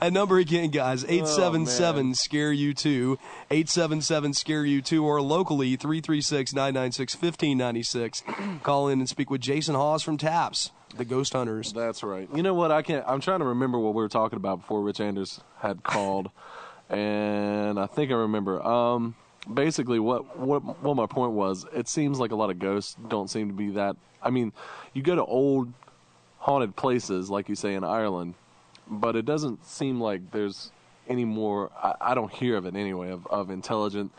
A number again, guys, 877-SCARE-YOU-2, 877-SCARE-YOU-2, or locally, 336-996-1596. Call in and speak with Jason Hawes from T.A.P.S, the Ghost Hunters. That's right. You know what? I'm trying to remember what we were talking about before Rich Anders had called, and I think I remember. Basically, what my point was, it seems like a lot of ghosts don't seem to be that. I mean, you go to old haunted places, like you say in Ireland, but it doesn't seem like there's any more. I don't hear of it anyway, of intelligent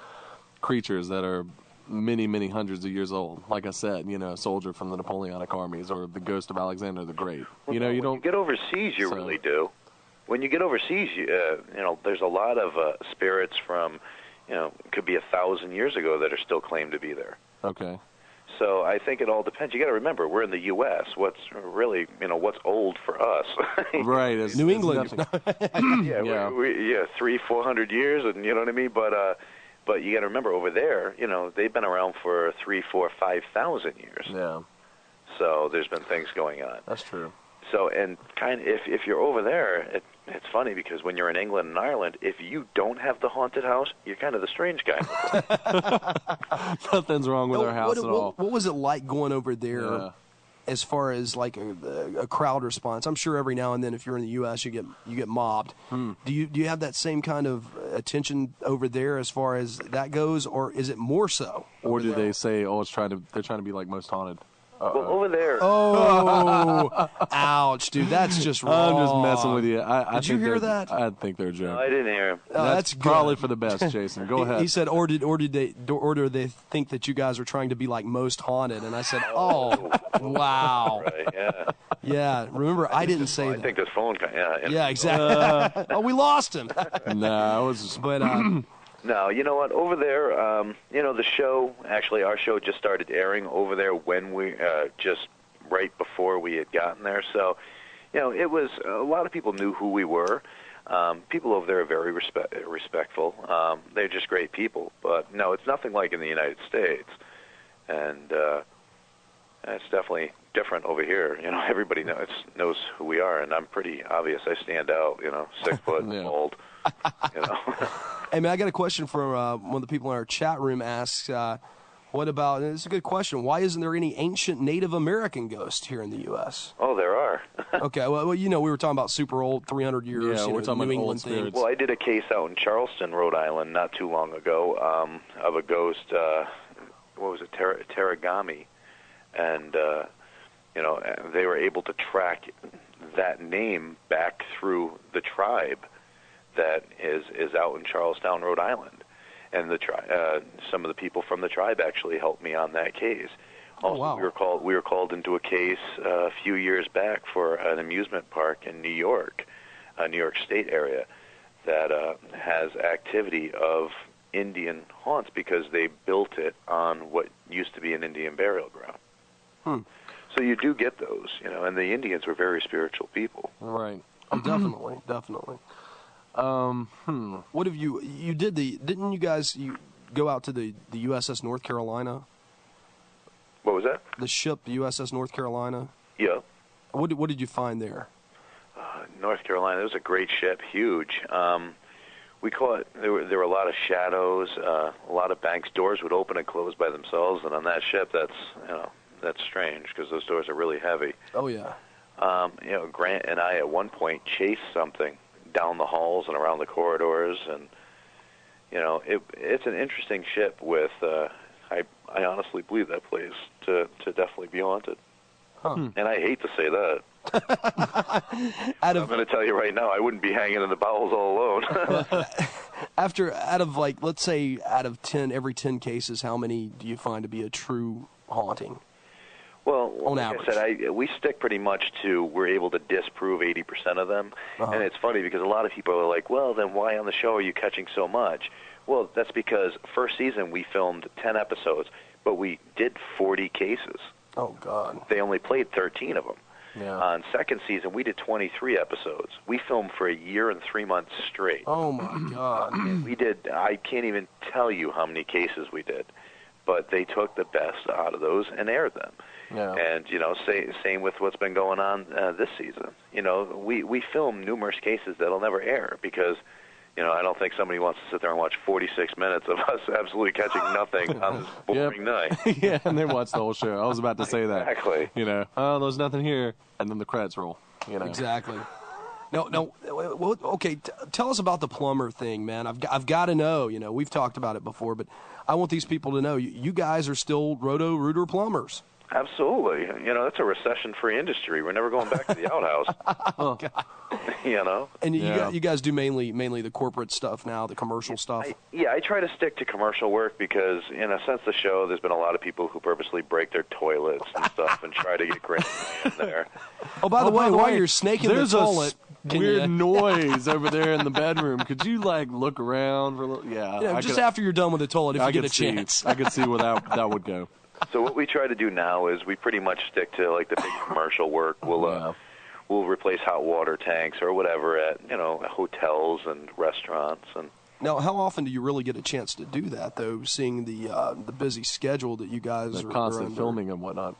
creatures that are many, many hundreds of years old. Like I said, a soldier from the Napoleonic armies or the ghost of Alexander the Great. You don't. When you get overseas, you really do. When you get overseas, there's a lot of spirits from. It could be 1,000 years ago that are still claimed to be there. Okay. So I think it all depends. You got to remember, we're in the U.S. What's really, what's old for us? Right. It's New England. Yeah. We're 300-400 years, and you know what I mean. But you got to remember, over there, they've been around for 3, 4, 5,000 years. Yeah. So there's been things going on. That's true. So, and kind of, if you're over there, it's funny because when you're in England and Ireland, if you don't have the haunted house, you're kind of the strange guy. Nothing's wrong with our house at all. What was it like going over there as far as like a crowd response? I'm sure every now and then if you're in the U.S. you get mobbed. Do you have that same kind of attention over there as far as that goes, or is it more so? Or do they say, they're trying to be like most haunted? Well, over there. Oh, ouch, dude! That's just wrong. I'm just messing with you. Did you hear that? I think they're joking. No, I didn't hear him. That's probably for the best, Jason. Go ahead. He said, or did they think that you guys were trying to be like most haunted? And I said, oh, wow. Right, yeah. Yeah. Remember, I didn't say that. I think this phone. Yeah, exactly. Oh, we lost him. No, I was. But. No, you know what? Over there, the show, actually our show just started airing over there when we, just right before we had gotten there. So, it was, a lot of people knew who we were. People over there are very respectful. They're just great people. But, no, it's nothing like in the United States. And it's definitely different over here. Everybody knows who we are, and I'm pretty obvious. I stand out, 6 foot, old. Hey, man, I got a question from one of the people in our chat room asks, what about, and it's a good question, why isn't there any ancient Native American ghosts here in the U.S.? Oh, there are. Okay, well, we were talking about super old, 300 years, we're talking New about England thing. Well, I did a case out in Charleston, Rhode Island, not too long ago, of a ghost, what was it, Tarragami, and, they were able to track that name back through the tribe that is out in Charlestown, Rhode Island, and the some of the people from the tribe actually helped me on that case. Also, wow. we were called into a case a few years back for an amusement park in New York State area, that has activity of Indian haunts because they built it on what used to be an Indian burial ground. So you do get those, and the Indians were very spiritual people. Right. Oh, definitely. What have you didn't you guys go out to the USS North Carolina? What was that? The ship, the USS North Carolina? Yeah. What did you find there? North Carolina, it was a great ship, huge. We call it, there were a lot of shadows, a lot of banks. Doors would open and close by themselves, and on that ship, that's strange because those doors are really heavy. Oh, yeah. Grant and I at one point chased something down the halls and around the corridors, and it's an interesting ship with I honestly believe that place to definitely be haunted. And I hate to say that. I'm going to tell you right now, I wouldn't be hanging in the bowels all alone. Out of let's say out of 10, every 10 cases, how many do you find to be a true haunting? Well, on like average. I said, we stick pretty much to we're able to disprove 80% of them. And it's funny because a lot of people are like, well, then why on the show are you catching so much? Well, that's because first season we filmed 10 episodes, but we did 40 cases. Oh, God. They only played 13 of them. Yeah. On second season, we did 23 episodes. We filmed for a year and 3 months straight. Oh, my God. We did, I can't even tell you how many cases we did. But they took the best out of those and aired them. Yeah. And, same with what's been going on this season. We film numerous cases that'll never air because, I don't think somebody wants to sit there and watch 46 minutes of us absolutely catching nothing on this boring night. Yeah, and they watch the whole show. I was about to say that. Exactly. Oh, there's nothing here, and then the credits roll. Exactly. No. Okay, tell us about the plumber thing, man. I've got to know. We've talked about it before, but I want these people to know you guys are still Roto-Rooter plumbers. Absolutely. That's a recession-free industry. We're never going back to the outhouse. Oh, God. And you guys do mainly the corporate stuff now, the commercial stuff? I try to stick to commercial work because, in a sense, the show, there's been a lot of people who purposely break their toilets and stuff and try to get grand in there. Oh, by the way, while you're snaking the toilet... There's a weird noise over there in the bedroom. Could you, look around for a little? Yeah. Just after you're done with the toilet, if you get a chance. I could see where that would go. So what we try to do now is we pretty much stick to the big commercial work. We'll replace hot water tanks or whatever at hotels and restaurants. And now, how often do you really get a chance to do that, though? Seeing the busy schedule that you guys are constant under? Filming and whatnot.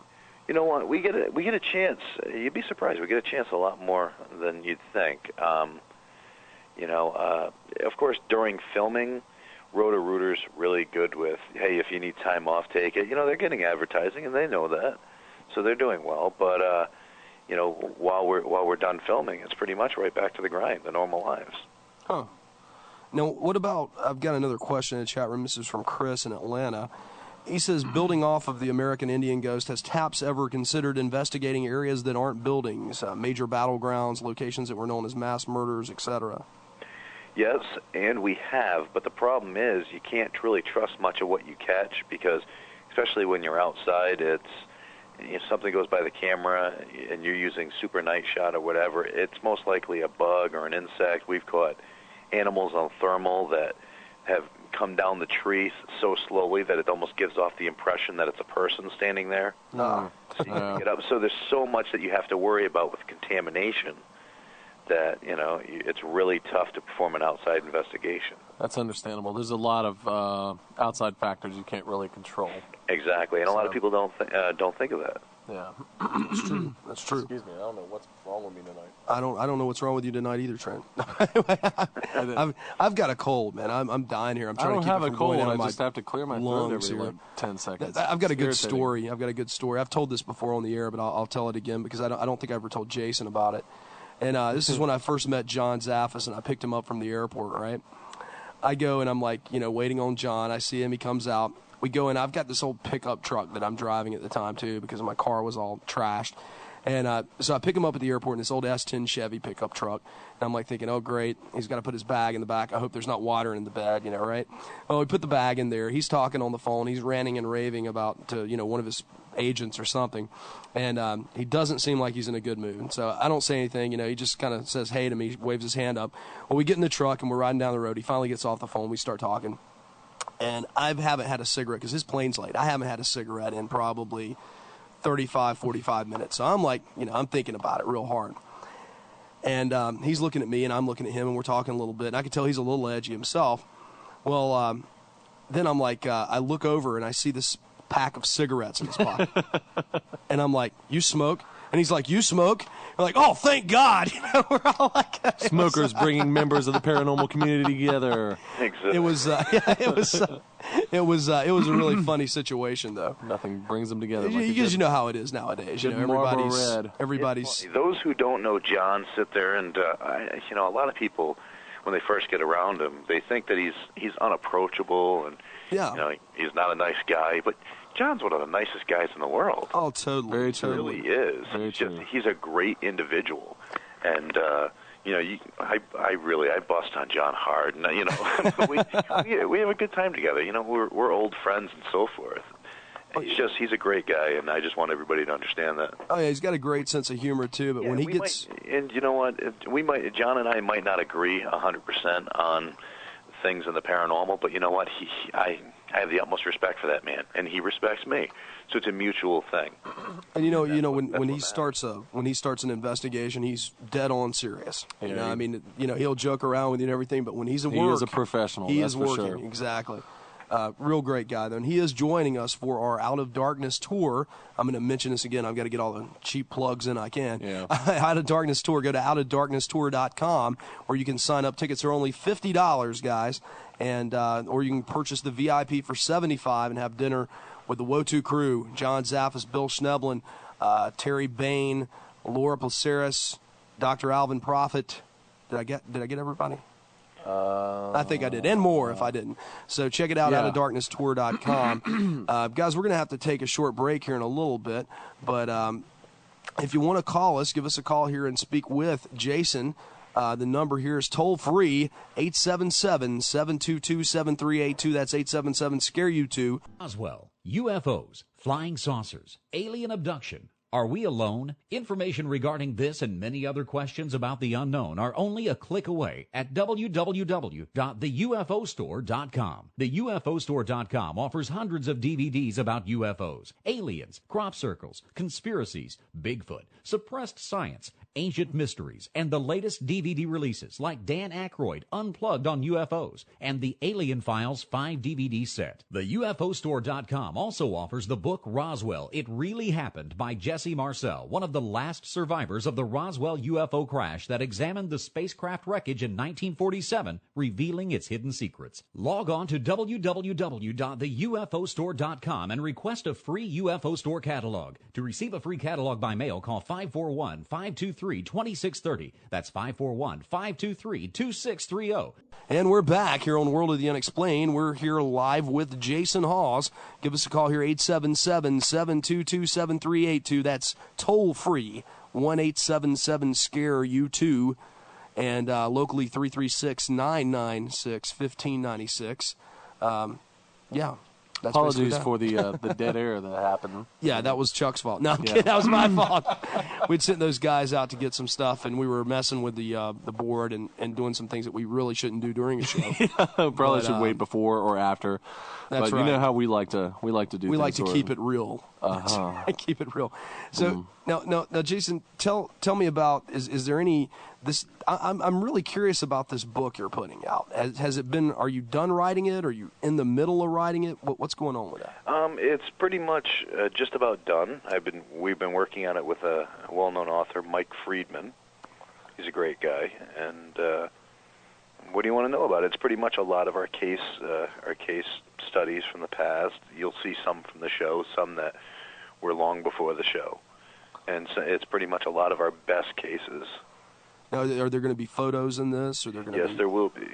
You know what? We get a chance. You'd be surprised. We get a chance a lot more than you'd think. Of course, during filming, Roto-Rooter's really good with, hey, if you need time off, take it. They're getting advertising, and they know that, so they're doing well. But while we're done filming, it's pretty much right back to the grind, the normal lives. Huh. Now, what about? I've got another question in the chat room. This is from Chris in Atlanta. He says, building off of the American Indian ghost, has TAPS ever considered investigating areas that aren't buildings, major battlegrounds, locations that were known as mass murders, etc.? Yes, and we have, but the problem is you can't really trust much of what you catch because, especially when you're outside, if something goes by the camera and you're using super night shot or whatever, it's most likely a bug or an insect. We've caught animals on thermal that have come down the tree so slowly that it almost gives off the impression that it's a person standing there. So you can get up. So there's so much that you have to worry about with contamination that, it's really tough to perform an outside investigation. That's understandable. There's a lot of outside factors you can't really control. Exactly, and a lot of people don't think of that. Yeah, that's true. That's true. Excuse me, I don't know what's wrong with me tonight. I don't know what's wrong with you tonight either, Trent. I've got a cold, man. I'm dying here. I'm trying to keep it from going out of my I just have to clear my throat every 10 seconds. I've got a good story. I've told this before on the air, but I'll tell it again because I don't think I ever told Jason about it. And this is when I first met John Zaffis, and I picked him up from the airport, right? I go, and I'm waiting on John. I see him. He comes out. We go in. I've got this old pickup truck that I'm driving at the time, too, because my car was all trashed. And so I pick him up at the airport in this old S10 Chevy pickup truck. And I'm thinking, oh, great. He's got to put his bag in the back. I hope there's not water in the bed, right? Oh, we put the bag in there. He's talking on the phone. He's ranting and raving about to one of his agents or something. And he doesn't seem like he's in a good mood. So I don't say anything. He just kind of says hey to me, waves his hand up. Well, we get in the truck, and we're riding down the road. He finally gets off the phone. We start talking. And I haven't had a cigarette because his plane's late. I haven't had a cigarette in probably 35, 45 minutes. So I'm I'm thinking about it real hard. And he's looking at me, and I'm looking at him, and we're talking a little bit. And I can tell he's a little edgy himself. Well, then I'm I look over, and I see this pack of cigarettes in his pocket. And I'm like, you smoke? And he's like, you smoke? We're like, oh, thank God. We're all like, smokers bringing members of the paranormal community together. Exactly. It was a really funny situation, though. Nothing brings them together. Because you know how it is nowadays. Everybody's. Those who don't know John sit there and a lot of people, when they first get around him, they think that he's unapproachable and he's not a nice guy, but John's one of the nicest guys in the world. Oh, totally. Very true. He really is. He's a great individual. And, I bust on John hard. And, we have a good time together. We're old friends and so forth. He's a great guy, and I just want everybody to understand that. Oh, yeah, he's got a great sense of humor, too, but when he gets... And you know what? John and I might not agree 100% on things in the paranormal, but you know what? I have the utmost respect for that man, and he respects me. So it's a mutual thing. And when he starts an investigation, he's dead on serious. Yeah, I mean, he'll joke around with you and everything, but when he's at work, he is a professional. He that's is for working sure. exactly. Real great guy, though. And he is joining us for our Out of Darkness tour. I'm going to mention this again. I've got to get all the cheap plugs in I can. Yeah. Out of Darkness tour. Go to outofdarknesstour.com, or you can sign up. Tickets are only $50, guys, and or you can purchase the VIP for $75 and have dinner with the Wotu crew: John Zaffis, Bill Schneblin, Terry Bain, Laura Placeris, Dr. Alvin Prophet. Did I get everybody? I think I did, and more if I didn't. So check it out, outofdarknesstour.com. Guys, we're going to have to take a short break here in a little bit, but if you want to call us, give us a call here and speak with Jason. The number here is toll-free, 877-722-7382. That's 877-SCARE-YOU2. Roswell, UFOs, flying saucers, alien abduction. Are we alone? Information regarding this and many other questions about the unknown are only a click away at www.theufostore.com. TheUFOstore.com offers hundreds of DVDs about UFOs, aliens, crop circles, conspiracies, Bigfoot, suppressed science, ancient mysteries, and the latest DVD releases like Dan Aykroyd Unplugged on UFOs and the Alien Files 5 DVD set. TheUFOstore.com also offers the book Roswell, It Really Happened by Jesse Marcel, one of the last survivors of the Roswell UFO crash that examined the spacecraft wreckage in 1947, revealing its hidden secrets. Log on to www.theufostore.com and request a free UFO Store catalog. To receive a free catalog by mail, call 541-523-2630. That's 541-523-2630. And we're back here on World of the Unexplained. We're here live with Jason Hawes. Give us a call here, 877-722-7382. That's toll-free, 1-877-SCARE-YOU2. And locally, 336-996-1596. Yeah. That's Apologies for the dead air that happened. Yeah, that was Chuck's fault. No, I'm kidding. That was my fault. We'd sent those guys out to get some stuff, and we were messing with the board and doing some things that we really shouldn't do during a show. Probably should wait before or after. That's but right. You know how we like to do. We like to keep it real. Keep it real. So now, Jason, tell me about is there any this? I'm really curious about this book you're putting out. Has it been? Are you done writing it? Are you in the middle of writing it? What's going on with that? It's pretty much just about done. We've been working on it with a well-known author, Mike Friedman. He's a great guy, and what do you want to know about it? It's pretty much a lot of our case studies from the past. You'll see some from the show, some that were long before the show, and so it's pretty much a lot of our best cases. Now, are there going to be photos in this? Or Yes, there will be.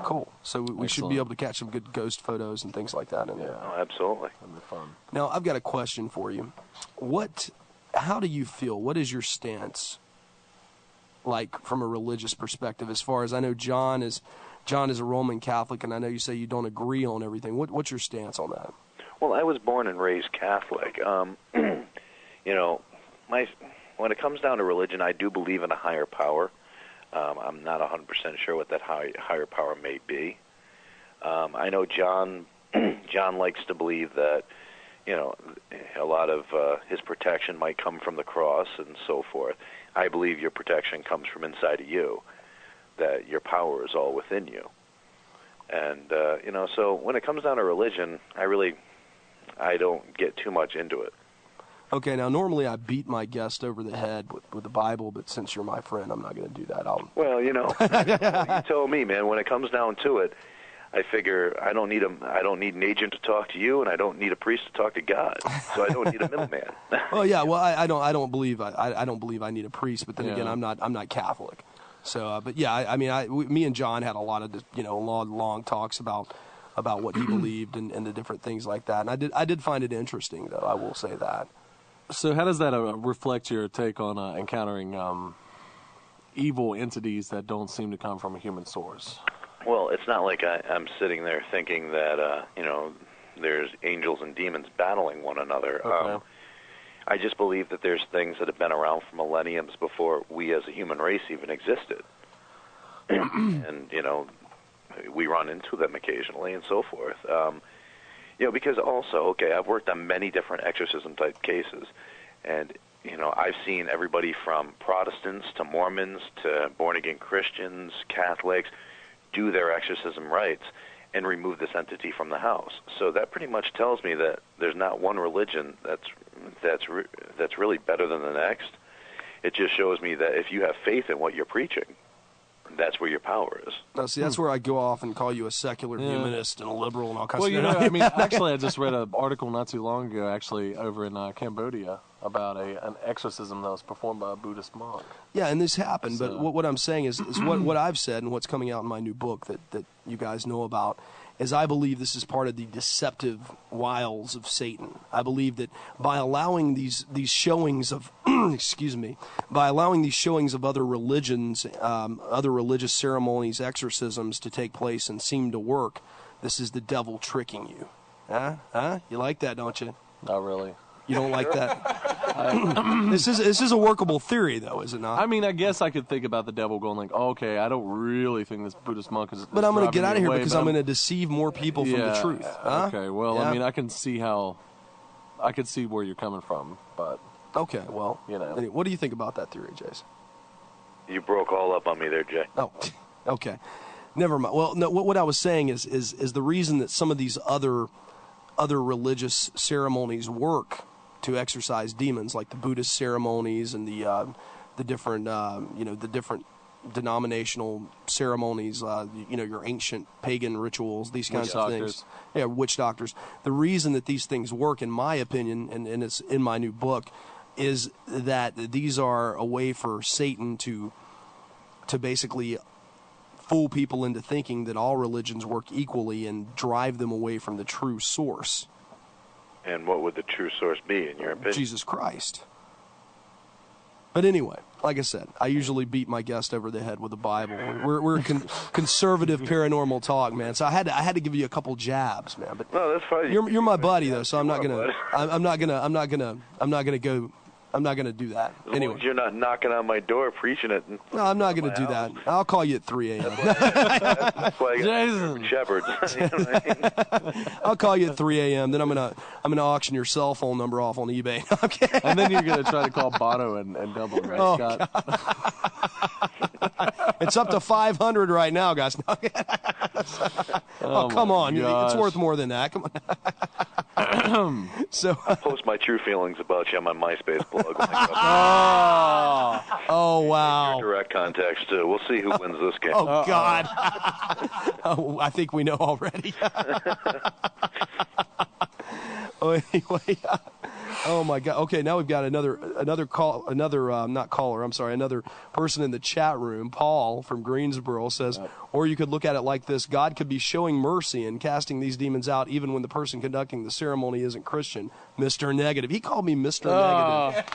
Cool. So we should be able to catch some good ghost photos and things like that in there. Oh, absolutely. That'll be fun. Now, I've got a question for you. How do you feel? What is your stance, like, from a religious perspective? As far as I know, John is a Roman Catholic, and I know you say you don't agree on everything. What's your stance on that? Well, I was born and raised Catholic. When it comes down to religion, I do believe in a higher power. I'm not 100% sure what that higher power may be. I know John likes to believe that, a lot of his protection might come from the cross and so forth. I believe your protection comes from inside of you, that your power is all within you. And, so when it comes down to religion, I don't get too much into it. Okay, now normally I beat my guest over the head with the Bible, but since you're my friend, I'm not going to do that. Well, you told me, man, when it comes down to it, I figure I don't need an agent to talk to you, and I don't need a priest to talk to God. So I don't need a middleman. Well, yeah, well, I don't believe I need a priest, but then again, I'm not Catholic. So, but yeah, me and John had a lot of long talks about what he believed and the different things like that, and I did find it interesting, though. I will say that. So how does that reflect your take on encountering evil entities that don't seem to come from a human source? Well, it's not like I'm sitting there thinking that, there's angels and demons battling one another. Okay. I just believe that there's things that have been around for millenniums before we as a human race even existed. And, we run into them occasionally and so forth. Because also, okay, I've worked on many different exorcism-type cases, and, I've seen everybody from Protestants to Mormons to born-again Christians, Catholics, do their exorcism rites and remove this entity from the house. So that pretty much tells me that there's not one religion that's really better than the next. It just shows me that if you have faith in what you're preaching, that's where your power is. Now, see, that's where I go off and call you a secular humanist and a liberal and all kinds of stuff. Actually, I just read an article not too long ago, actually, over in Cambodia about an exorcism that was performed by a Buddhist monk. Yeah, and this happened, but what I'm saying is what I've said and what's coming out in my new book that you guys know about is I believe this is part of the deceptive wiles of Satan. I believe that by allowing these showings of, by allowing these showings of other religions, other religious ceremonies, exorcisms to take place and seem to work, this is the devil tricking you. Huh? You like that, don't you? Not really. You don't like that? This is a workable theory, though, is it not? I mean, I guess I could think about the devil going like, okay, I don't really think this Buddhist monk is. But I'm going to get out of here because I'm going to deceive more people from the truth. Huh? Okay, well, I mean, I can see where you're coming from, but okay, well, Anyway, what do you think about that theory, Jace? You broke all up on me there, Jay. Oh, okay, never mind. Well, no, what I was saying is the reason that some of these other religious ceremonies work to exorcise demons, like the Buddhist ceremonies and the different the different denominational ceremonies, your ancient pagan rituals, these kinds of things. Yeah, witch doctors. The reason that these things work, in my opinion, and it's in my new book, is that these are a way for Satan to basically fool people into thinking that all religions work equally and drive them away from the true source. And what would the true source be, in your opinion? Jesus Christ. But anyway, like I said, I usually beat my guest over the head with the Bible. We're conservative paranormal talk, man. So I had to give you a couple jabs, man. But no, that's fine. You're my buddy though, so I'm not gonna do that. Anyway, as long as you're not knocking on my door preaching it. No, I'm not gonna do that. I'll call you at 3 a.m. That's why I got shepherds. You know what I mean? I'll call you at 3 a.m. Then I'm gonna auction your cell phone number off on eBay. Okay. And then you're gonna try to call Bono and double it, right, Scott? It's up to 500 right now, guys. Oh, come on! gosh. It's worth more than that. Come on. So I post my true feelings about you on my MySpace blog. Oh wow! Your direct contacts too. We'll see who wins this game. Oh God! Oh, I think we know already. Oh, anyway. Oh my God. Okay, now we've got another person in the chat room. Paul from Greensboro says, or you could look at it like this: God could be showing mercy and casting these demons out even when the person conducting the ceremony isn't Christian. Mr. Negative. He called me Mr. Negative.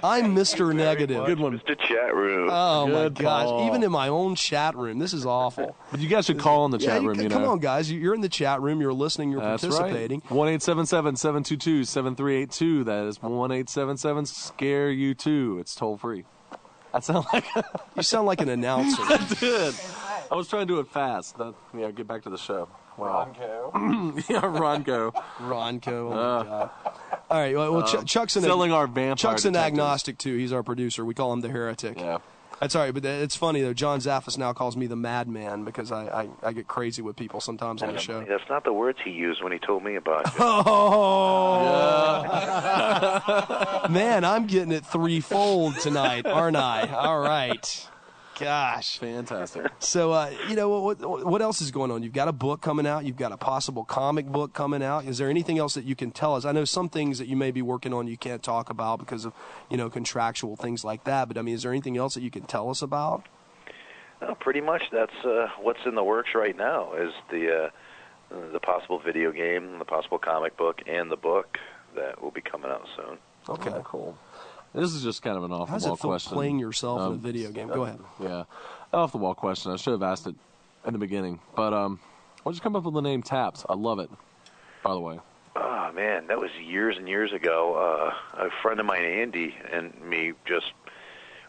I'm Mr. Negative. Good one. Mr. Chat Room. Oh Good my gosh. Paul. Even in my own chat room. This is awful. But you guys should call in the chat room, Come on, guys. You're in the chat room. You're listening. You're participating. Right. 1-877-722-7382. That is 1-877-SCARE-YOU-TOO. It's toll free. That sound like you sound like an announcer. I did. I was trying to do it fast. Get back to the show. Wow. Ronco. Yeah, Ronco. Ronco. Oh my God. All right. Well, Chuck's selling our vampire. Chuck's an detectives. agnostic too. He's our producer. We call him the heretic. Yeah. That's all right, but it's funny though. John Zaffis now calls me the madman because I get crazy with people sometimes on the show. That's not the words he used when he told me about you. Oh, yeah. Man, I'm getting it threefold tonight, aren't I? All right. Gosh, fantastic. So, what else is going on? You've got a book coming out. You've got a possible comic book coming out. Is there anything else that you can tell us? I know some things that you may be working on you can't talk about because of, contractual things like that. But I mean, is there anything else that you can tell us about? Pretty much. That's what's in the works right now. Is the possible video game, the possible comic book, and the book that will be coming out soon. Okay, cool. This is just kind of an off-the-wall question. How does it feel playing yourself in a video game? Go ahead. Yeah, off-the-wall question. I should have asked it in the beginning, but why'd you come up with the name T.A.P.S? I love it, by the way. Oh, man, that was years and years ago. A friend of mine, Andy, and me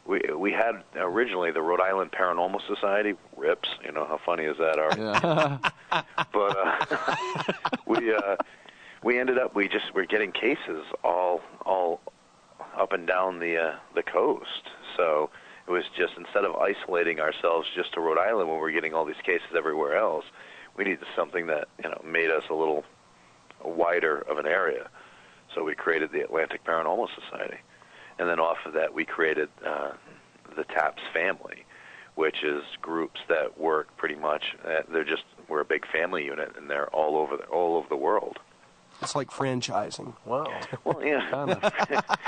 we had originally the Rhode Island Paranormal Society, RIPS. You know, how funny is that, Art? Yeah. But we ended up we're getting cases all up and down the coast. So it was just, instead of isolating ourselves just to Rhode Island when we're getting all these cases everywhere else, we needed something that, you know, made us a little wider of an area. So we created the Atlantic Paranormal Society. And then off of that, we created the T.A.P.S family, which is groups that work pretty much. We're a big family unit, and they're all over the world. It's like franchising. Wow. Well, yeah.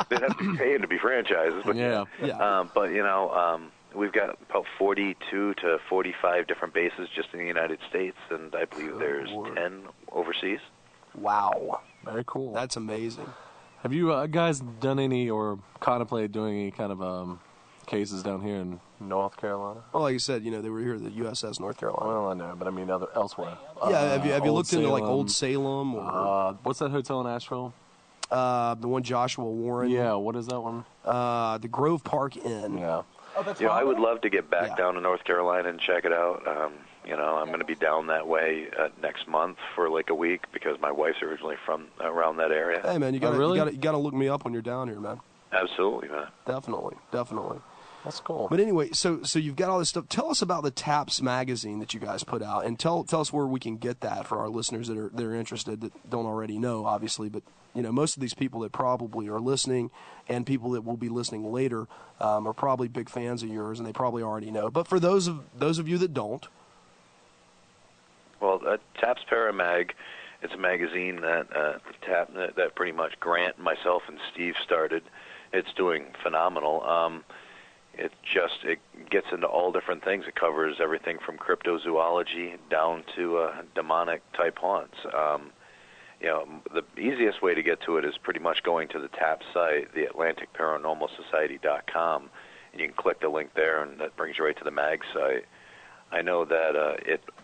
They'd have to be paying to be franchises, but yeah. But you know, we've got about 42 to 45 different bases just in the United States, and I believe there's 10 overseas. Wow. Very cool. That's amazing. Have you guys done any or contemplated doing any kind of cases down here in North Carolina? Well, like you said, you know, they were here at the USS North Carolina. Well, I know, but I mean elsewhere. Yeah, have you looked Salem, into like Old Salem or what's that hotel in Asheville? The one Joshua Warren? Yeah, what is that one? The Grove Park Inn. Yeah. Oh, that's I would love to get back down to North Carolina and check it out. You know, I'm going to be down that way next month for like a week because my wife's originally from around that area. Hey, man, you gotta look me up when you're down here, man. Absolutely, man. Definitely. That's cool. But anyway, so you've got all this stuff. Tell us about the T.A.P.S magazine that you guys put out, and tell us where we can get that for our listeners that are interested that don't already know, obviously. But you know, most of these people that probably are listening, and people that will be listening later, are probably big fans of yours, and they probably already know. But for those of you that don't, well, T.A.P.S Paramag, it's a magazine that pretty much Grant, myself, and Steve started. It's doing phenomenal. It gets into all different things. It covers everything from cryptozoology down to demonic type haunts. You know, the easiest way to get to it is pretty much going to the T.A.P.S site, the Atlantic Paranormal Society.com, and you can click the link there, and that brings you right to the mag site. I know that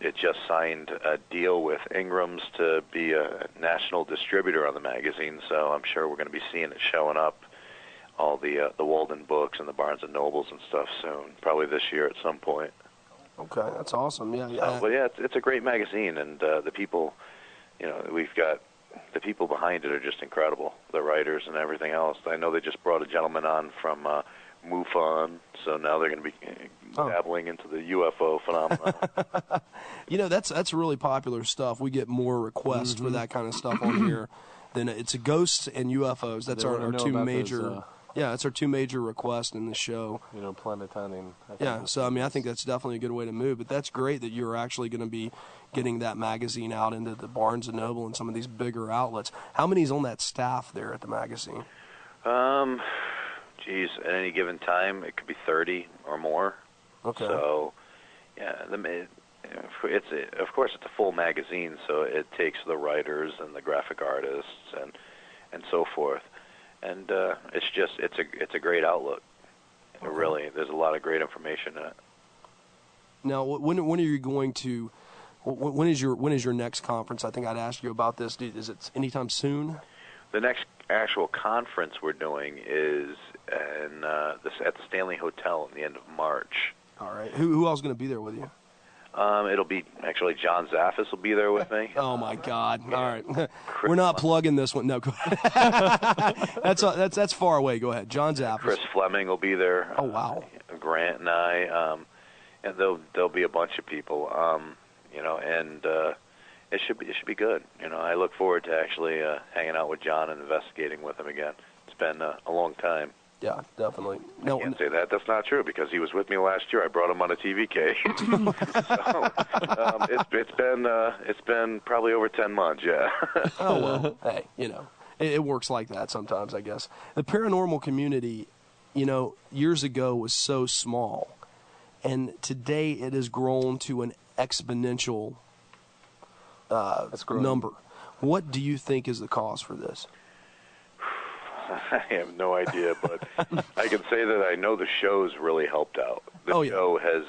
it just signed a deal with Ingram's to be a national distributor on the magazine, so I'm sure we're going to be seeing it showing up, all the Walden books and the Barnes and Nobles and stuff soon, probably this year at some point. Okay, that's awesome. Yeah. But yeah, it's a great magazine, and the people, you know, we've got the people behind it are just incredible. The writers and everything else. I know they just brought a gentleman on from MUFON, so now they're going to be dabbling into the UFO phenomenon. You know, that's really popular stuff. We get more requests for that kind of stuff on here than it's ghosts and UFOs. That's our two major. That's our two major requests in the show. You know, planet hunting. Yeah, so I mean, I think that's definitely a good way to move. But that's great that you're actually going to be getting that magazine out into the Barnes and Noble and some of these bigger outlets. How many's on that staff there at the magazine? Geez, at any given time, it could be 30 or more. Okay. So, yeah, of course it's a full magazine, so it takes the writers and the graphic artists and so forth, and it's a great outlook. Okay. Really, there's a lot of great information in it. Now, when are you going to? When is your next conference? I think I'd ask you about this. Is it anytime soon? The next actual conference we're doing is at the Stanley Hotel in the end of March. All right. Who else is going to be there with you? It'll be actually John Zaffis will be there with me. Oh my God! All right, we're not plugging this one. No, go ahead. that's far away. Go ahead, John Zaffis. Chris Fleming will be there. Oh wow. Grant and I, and there'll be a bunch of people. You know, and it should be good. You know, I look forward to actually hanging out with John and investigating with him again. It's been a long time. Yeah, definitely. No, I can't say that. That's not true because he was with me last year. I brought him on a TVK. So, it's been probably over 10 months. Yeah. Oh well. Hey, you know, it works like that sometimes. I guess the paranormal community, you know, years ago was so small, and today it has grown to an exponential number. What do you think is the cause for this? I have no idea, but I can say that I know the show's really helped out. The show has,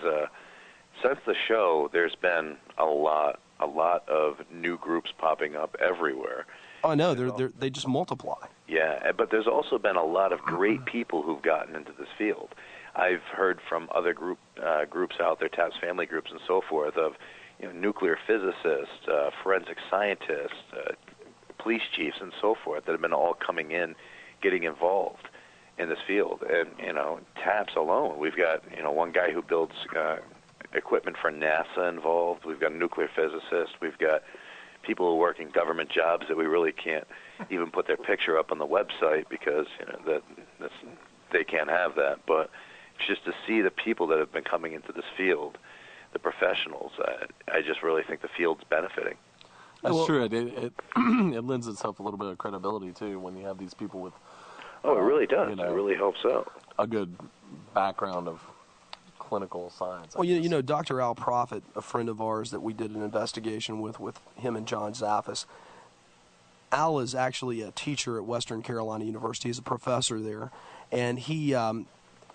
since the show, there's been a lot of new groups popping up everywhere. Oh, I know. They just multiply. Yeah, but there's also been a lot of great people who've gotten into this field. I've heard from other groups out there, TAPS family groups and so forth, of nuclear physicists, forensic scientists, police chiefs, and so forth that have been all coming in, getting involved in this field. And TAPS alone, we've got one guy who builds equipment for NASA involved. We've got a nuclear physicist. We've got people who work in government jobs that we really can't even put their picture up on the website because they can't have that. But it's just to see the people that have been coming into this field, the professionals. I just really think the field's benefiting. That's true. It lends itself a little bit of credibility too when you have these people with. Oh, it really does. It really helps out. A good background of clinical science. Well, Dr. Al Prophet, a friend of ours that we did an investigation with him and John Zaffis. Al is actually a teacher at Western Carolina University. He's a professor there, and he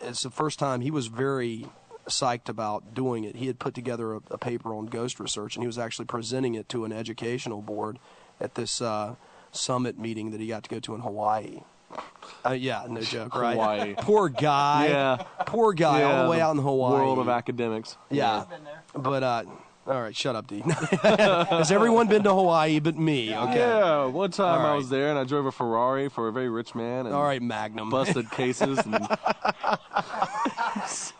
it's the first time he was very psyched about doing it. He had put together a paper on ghost research, and he was actually presenting it to an educational board at this summit meeting that he got to go to in Hawaii. Yeah, no joke, right? Hawaii. Poor guy. Yeah. Poor guy, all the way out in Hawaii. World of academics. Yeah. But, all right, shut up, D. Has everyone been to Hawaii but me? Okay. Yeah, one time All right. I was there and I drove a Ferrari for a very rich man. And all right, Magnum. Busted cases. And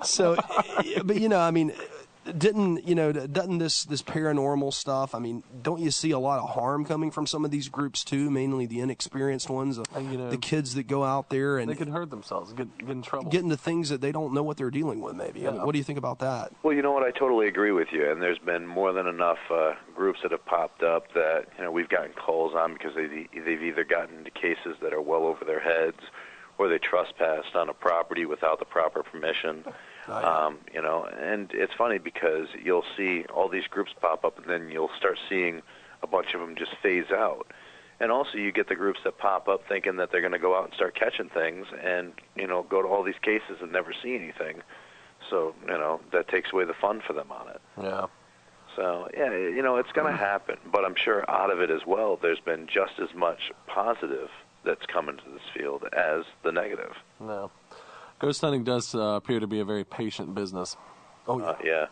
So, but doesn't this paranormal stuff, don't you see a lot of harm coming from some of these groups too, mainly the inexperienced ones, the kids that go out there and they could hurt themselves, get in trouble. Get into things that they don't know what they're dealing with, maybe. Yeah. What do you think about that? Well, you know what? I totally agree with you. And there's been more than enough groups that have popped up that we've gotten calls on because they've either gotten into cases that are well over their heads, or they trespassed on a property without the proper permission. And it's funny because you'll see all these groups pop up, and then you'll start seeing a bunch of them just phase out. And also you get the groups that pop up thinking that they're going to go out and start catching things and, go to all these cases and never see anything. So, that takes away the fun for them on it. Yeah. So, yeah, it's going to happen. But I'm sure out of it as well, there's been just as much positive that's come into this field as the negative. No. Ghost hunting does appear to be a very patient business. Oh, yeah.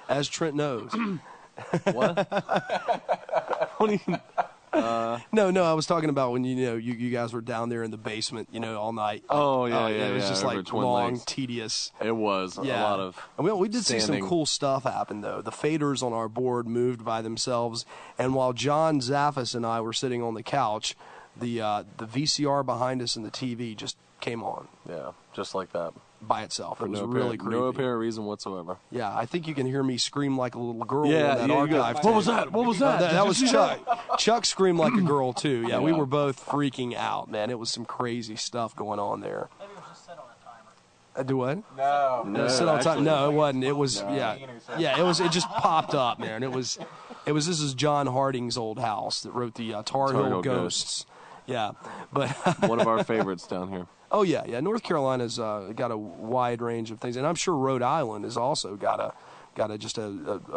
As Trent knows. What? What do you... No, I was talking about when you guys were down there in the basement, all night. Oh yeah, It was just over like Twin long, Lakes. tedious. It was a lot of. We did see some standing. cool stuff happen though. The faders on our board moved by themselves, and while John Zaffis and I were sitting on the couch, the VCR behind us and the TV just came on. Yeah, just like that. By itself. It was no really creepy. No apparent reason whatsoever. Yeah, I think you can hear me scream like a little girl Yeah, in that yeah, you go, archive. "What was that? What was that? Did That you was see Chuck. Chuck screamed like a girl too. Yeah, we Yeah. were both freaking out, man. It was some crazy stuff going on there. Maybe it was just set on a timer. Do what? No. Sit on time. actually- No, it wasn't. It was No. yeah. It was. It just popped up, man. It was. This is John Harding's old house that wrote the Tar Heel Ghosts. Yeah, but One of our favorites down here. oh yeah. North Carolina's got a wide range of things, and I'm sure Rhode Island has also got a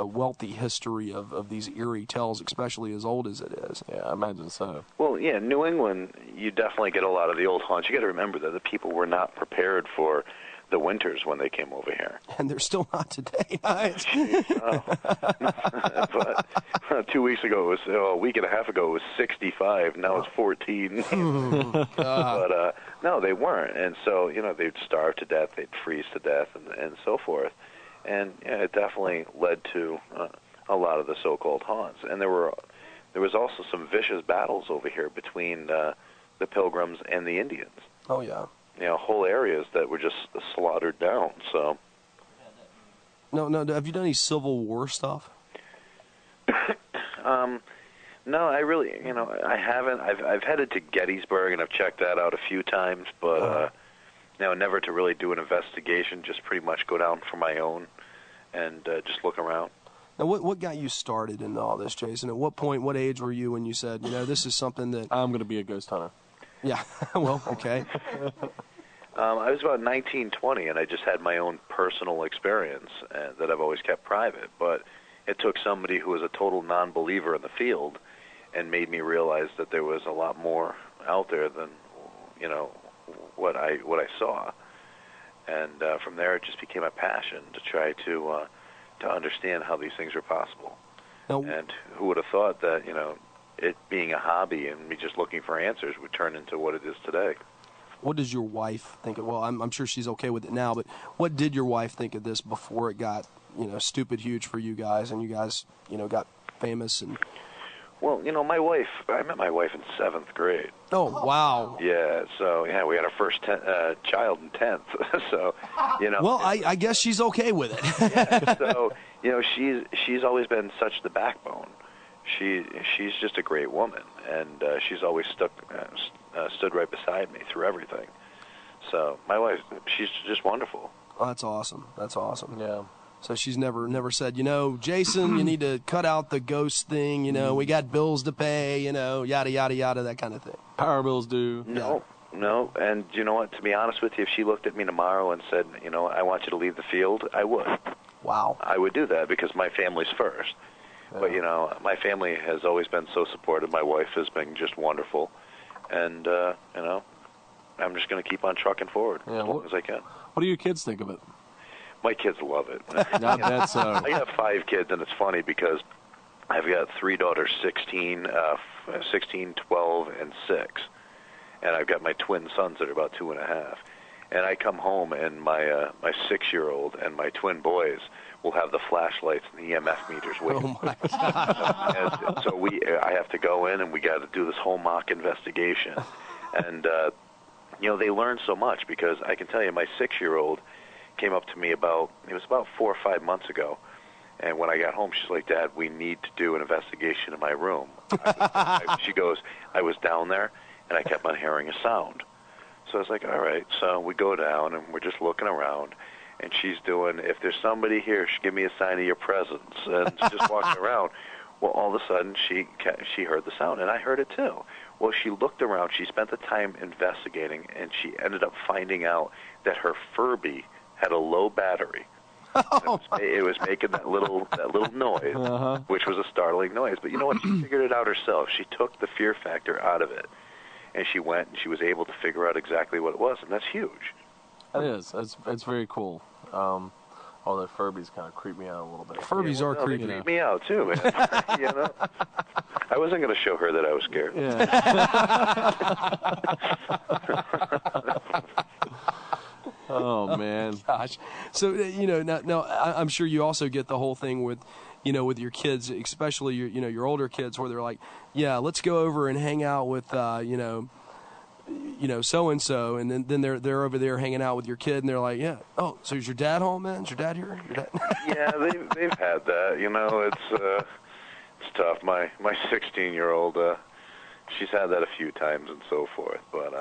wealthy history of these eerie tales, especially as old as it is. Yeah, I imagine so. Well, yeah, New England, you definitely get a lot of the old haunts. You got to remember that the people were not prepared for the winters when they came over here. And they're still not today. But 2 weeks ago, a week and a half ago, it was 65. Now it's 14. But no, they weren't. And so, they'd starve to death, they'd freeze to death, and so forth. And it definitely led to a lot of the so-called haunts. And there was also some vicious battles over here between the Pilgrims and the Indians. Oh, yeah. Whole areas that were just slaughtered down. So, No. Have you done any Civil War stuff? no, I really, I haven't. I've headed to Gettysburg and I've checked that out a few times, but never to really do an investigation. Just pretty much go down for my own and just look around. Now, what got you started in all this, Jason? At what point, what age were you when you said, this is something that I'm going to be a ghost hunter? Yeah, well, okay. I was about 19, 20, and I just had my own personal experience that I've always kept private. But it took somebody who was a total non-believer in the field and made me realize that there was a lot more out there than, what I saw. And from there, it just became a passion to try to understand how these things are possible. And who would have thought that, it being a hobby and me just looking for answers would turn into what it is today. What does your wife think of? Well, I'm sure she's okay with it now, but what did your wife think of this before it got, stupid huge for you guys, and you guys, got famous? And well, my wife, I met my wife in 7th grade. Oh, wow. Yeah, so, we had our first child in 10th, so, Well, I guess she's okay with it. Yeah, so, she's always been such the backbone. She's just a great woman, and she's always stood right beside me through everything. So my wife, she's just wonderful. Oh, that's awesome. That's awesome. Yeah. So she's never said, Jason, you need to cut out the ghost thing. We got bills to pay. Yada yada yada, that kind of thing. Power bills due. No. And you know what? To be honest with you, if she looked at me tomorrow and said, I want you to leave the field, I would. Wow. I would do that because my family's first. Yeah. But my family has always been so supportive. My wife has been just wonderful, and I'm just going to keep on trucking forward as long as I can. What do your kids think of it? My kids love it. I bet so. I have 5 kids, and it's funny because I've got 3 daughters, 16, 12, and 6, and I've got my twin sons that are about 2.5. And I come home, and my 6-year-old and my twin boys will have the flashlights and the EMF meters waiting. Oh my God! And so I have to go in, and we got to do this whole mock investigation, and they learn so much because I can tell you, my 6-year-old came up to me it was about 4 or 5 months ago, and when I got home, she's like, "Dad, we need to do an investigation in my room." She goes, "I was down there, and I kept on hearing a sound." So I was like, all right. So we go down, and we're just looking around, and she's doing, if there's somebody here, give me a sign of your presence, and just walking around. Well, all of a sudden, she heard the sound, and I heard it too. Well, she looked around. She spent the time investigating, and she ended up finding out that her Furby had a low battery. It was making that little noise, which was a startling noise. But you know what? She figured it out herself. She took the fear factor out of it, and she went and she was able to figure out exactly what it was, and that's huge. It is. It's very cool. Although Furbies kind of creep me out a little bit. Furbies are creepy. They creep me out too, man. I wasn't going to show her that I was scared. Oh man, gosh. So now I'm sure you also get the whole thing with, with your kids, especially your older kids, where they're like, yeah, let's go over and hang out with so and so, and then they're over there hanging out with your kid, and they're like, yeah, oh, so is your dad home, man? Is your dad here? Your dad? Yeah, they've had that. It's tough. My 16-year-old, she's had that a few times and so forth, but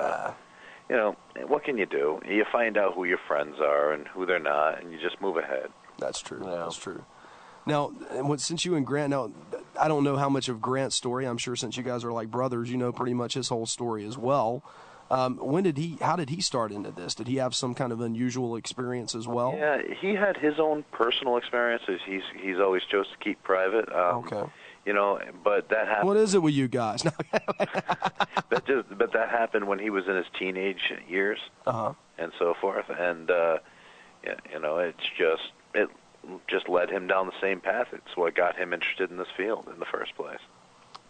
what can you do? You find out who your friends are and who they're not, and you just move ahead. That's true. Yeah. That's true. Now, since you and Grant, now I don't know how much of Grant's story. I'm sure since you guys are like brothers, you know pretty much his whole story as well. How did he start into this? Did he have some kind of unusual experience as well? Yeah, he had his own personal experiences. He's always chose to keep private. Okay. But that happened. What is it with you guys? But that happened when he was in his teenage years, and so forth. And it just led him down the same path. It's what got him interested in this field in the first place.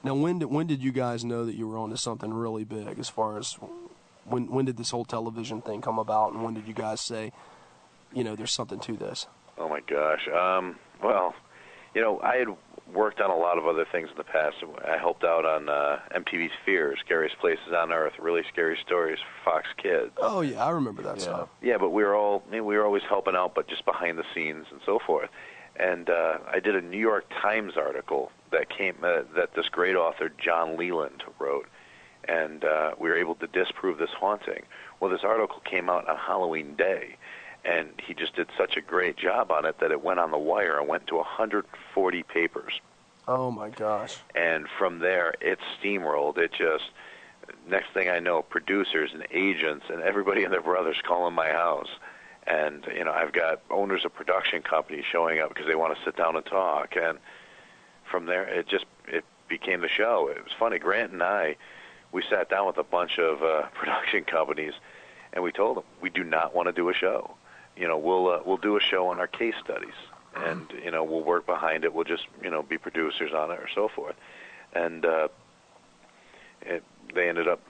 Now, when did you guys know that you were onto something really big? As far as when did this whole television thing come about, and when did you guys say, there's something to this? Oh my gosh. Well, I had worked on a lot of other things in the past. I helped out on MTV's Fear, Scariest Places on Earth, really scary stories for Fox Kids. Oh yeah, I remember that stuff. Yeah, but we were always helping out, but just behind the scenes and so forth. And I did a New York Times article that came that this great author John Leland wrote, and we were able to disprove this haunting. Well, this article came out on Halloween Day, and he just did such a great job on it that it went on the wire and went to 140 papers. Oh my gosh! And from there, it steamrolled. It just, next thing I know, producers and agents and everybody and their brothers calling my house. And, I've got owners of production companies showing up because they want to sit down and talk. And from there, it became the show. It was funny. Grant and we sat down with a bunch of production companies, and we told them we do not want to do a show. we'll do a show on our case studies, and we'll work behind it. We'll just be producers on it or so forth, and they ended up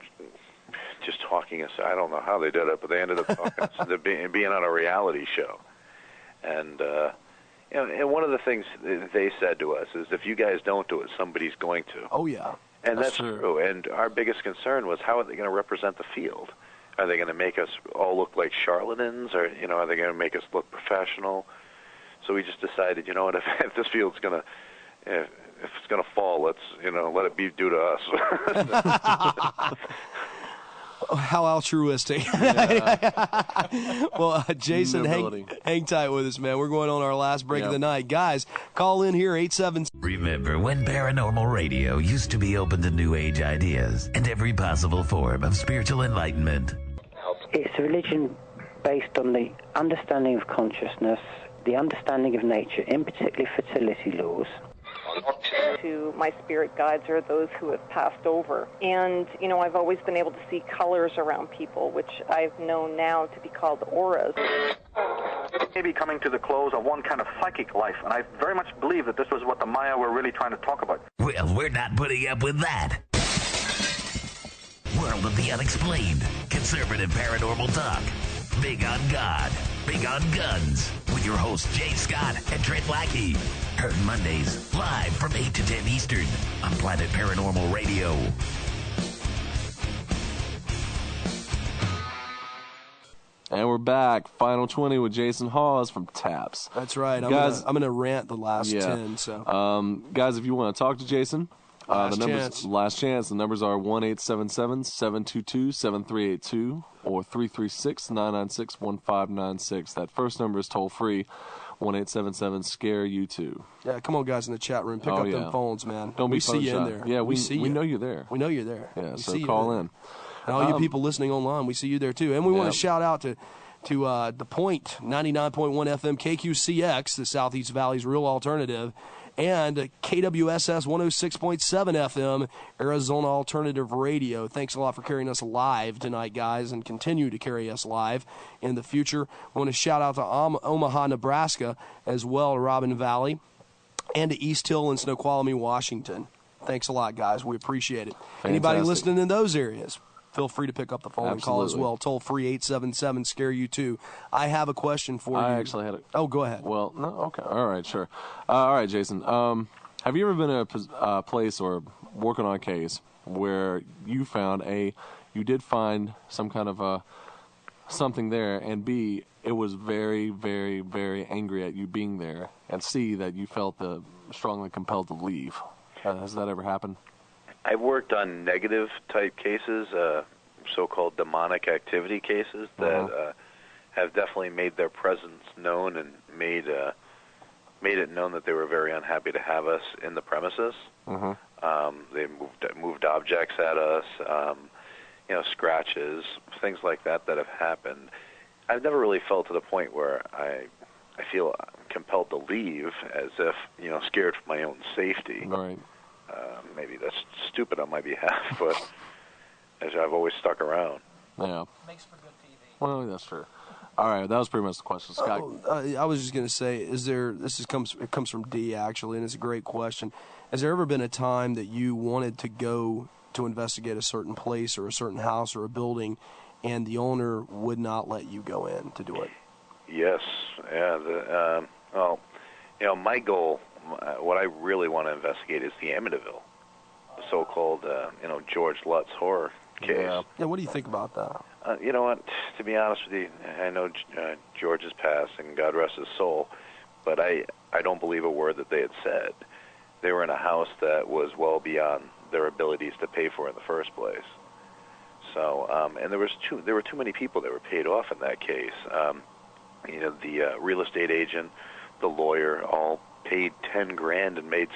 just talking us. I don't know how they did it, but they ended up talking us into being on a reality show, and and one of the things they said to us is, if you guys don't do it, somebody's going to. Oh yeah, and that's true. And our biggest concern was, how are they going to represent the field? Are they going to make us all look like charlatans, or are they going to make us look professional? So we just decided, if this field's going to, if it's going to fall, let's let it be due to us. How altruistic. Well, Jason, hang tight with us, man. We're going on our last break of the night. Guys, call in here, 87. Remember when paranormal radio used to be open to new age ideas and every possible form of spiritual enlightenment? It's a religion based on the understanding of consciousness, the understanding of nature, in particular fertility laws. To my spirit guides are those who have passed over. And, I've always been able to see colors around people, which I've known now to be called auras. Maybe coming to the close of one kind of psychic life, and I very much believe that this was what the Maya were really trying to talk about. Well, we're not putting up with that. World of the Unexplained. Conservative paranormal talk. Big on God. Big on Guns. With your hosts Jay Scott and Trent Lackey. Heard Mondays, live from 8 to 10 Eastern on Planet Paranormal Radio. And we're back. Final 20 with Jason Hawes from T.A.P.S. That's right. Guys, I'm gonna rant the last 10. So, guys, if you want to talk to Jason, last chance. The numbers are 1-877-722-7382 or 336-996-1596. That first number is toll free. 1-877-SCARE-U2. Yeah, come on, guys in the chat room. Pick up them phones, man. Don't be see you in there. Yeah, we see you. We know you're there. We know you're there. Yeah, we so see call in. And all you people listening online, we see you there too. And we want to shout out to The Point, 99.1 FM KQCX, the Southeast Valley's real alternative, and KWSS 106.7 FM, Arizona Alternative Radio. Thanks a lot for carrying us live tonight, guys, and continue to carry us live in the future. I want to shout out to Omaha, Nebraska, as well, to Robin Valley, and to East Hill and Snoqualmie, Washington. Thanks a lot, guys. We appreciate it. Fantastic. Anybody listening in those areas, feel free to pick up the phone and call as well. Toll free 877-SCARE-U2. I have a question for you. I actually had a... Oh, go ahead. Well, no, okay. All right, sure. All right, Jason. Have you ever been in a place or working on a case where you found you did find some kind of something there, and B, it was very, very, very angry at you being there, and C, that you felt strongly compelled to leave? Has that ever happened? I've worked on negative type cases, so-called demonic activity cases that have definitely made their presence known and made it known that they were very unhappy to have us in the premises. They moved objects at us, scratches, things like that have happened. I've never really felt to the point where I feel compelled to leave, as if scared for my own safety. Right. Maybe that's stupid on my behalf, but as I've always stuck around. Yeah. Makes for good TV. Well, that's true. All right, that was pretty much the question, Scott. I was just going to say, comes from D, actually, and it's a great question. Has there ever been a time that you wanted to go to investigate a certain place or a certain house or a building, and the owner would not let you go in to do it? Yes. Yeah. My goal, what I really want to investigate is the Amityville, the so-called, George Lutz horror case. Yeah. What do you think about that? You know what? To be honest with you, I know George has passed, and God rest his soul, but I don't believe a word that they had said. They were in a house that was well beyond their abilities to pay for in the first place. So, and there were too many people that were paid off in that case. The real estate agent, the lawyer, all paid $10,000 and made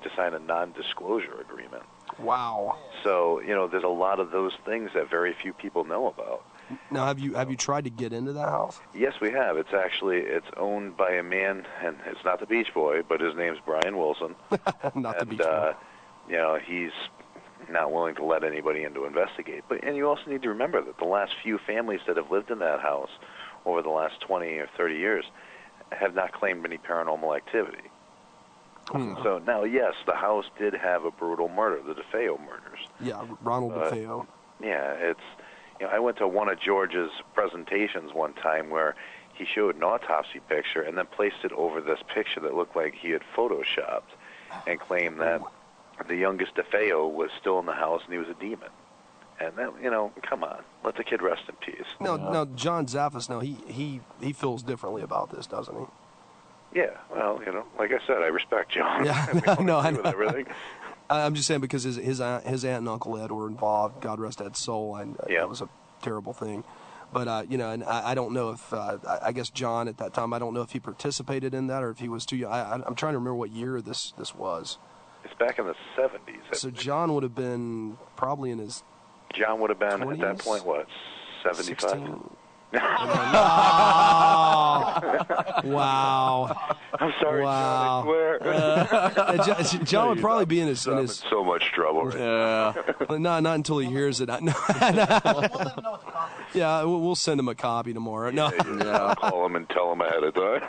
to sign a non-disclosure agreement. Wow. So there's a lot of those things that very few people know about. Now, have you tried to get into that house? Yes, we have. It's owned by a man, and it's not the Beach Boy, but his name's Brian Wilson. The Beach Boy. He's not willing to let anybody in to investigate. And you also need to remember that the last few families that have lived in that house over the last 20 or 30 years have not claimed any paranormal activity. So now, yes, the house did have a brutal murder, the DeFeo murders. Yeah, Ronald DeFeo. Yeah, it's, I went to one of George's presentations one time where he showed an autopsy picture and then placed it over this picture that looked like he had photoshopped and claimed that the youngest DeFeo was still in the house and he was a demon. And that, come on, let the kid rest in peace. Now, John Zaffis, he feels differently about this, doesn't he? Yeah, well, like I said, I respect John. Yeah, I no, I agree with everything. I'm just saying because his aunt and Uncle Ed were involved. God rest Ed's soul. And it was a terrible thing. But and I don't know if I guess John at that time, I don't know if he participated in that or if he was too young. I'm trying to remember what year this was. It's back in the 70s. So John would have been probably in his. John would have been 20s? at that point what, 75? Wow. I'm sorry, wow. John, I swear. John would probably be in his. I'm in so much trouble. Right not until he hears it. Yeah, we'll send him a copy tomorrow. No. I'll call him and tell him ahead of time.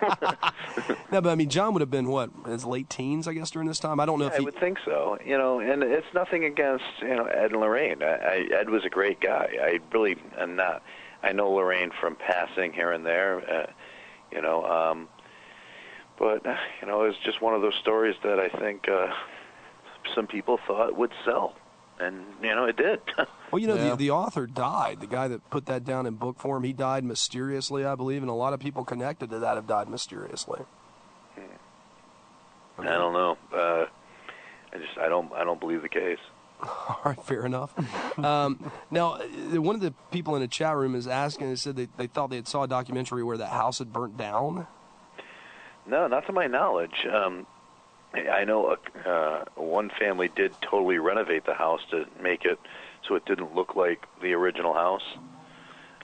No, but I mean, John would have been what, his late teens, I guess, during this time. I don't know if I would think so. And it's nothing against Ed and Lorraine. Ed was a great guy. I really am not. I know Lorraine from passing here and there, but it's just one of those stories that I think some people thought would sell, and it did. Well, the author died. The guy that put that down in book form, he died mysteriously, I believe, and a lot of people connected to that have died mysteriously. I don't know. I don't believe the case. All right, fair enough. Now, one of the people in the chat room is asking, they said they thought they saw a documentary where that house had burnt down. No, not to my knowledge. I know one family did totally renovate the house to make it so it didn't look like the original house.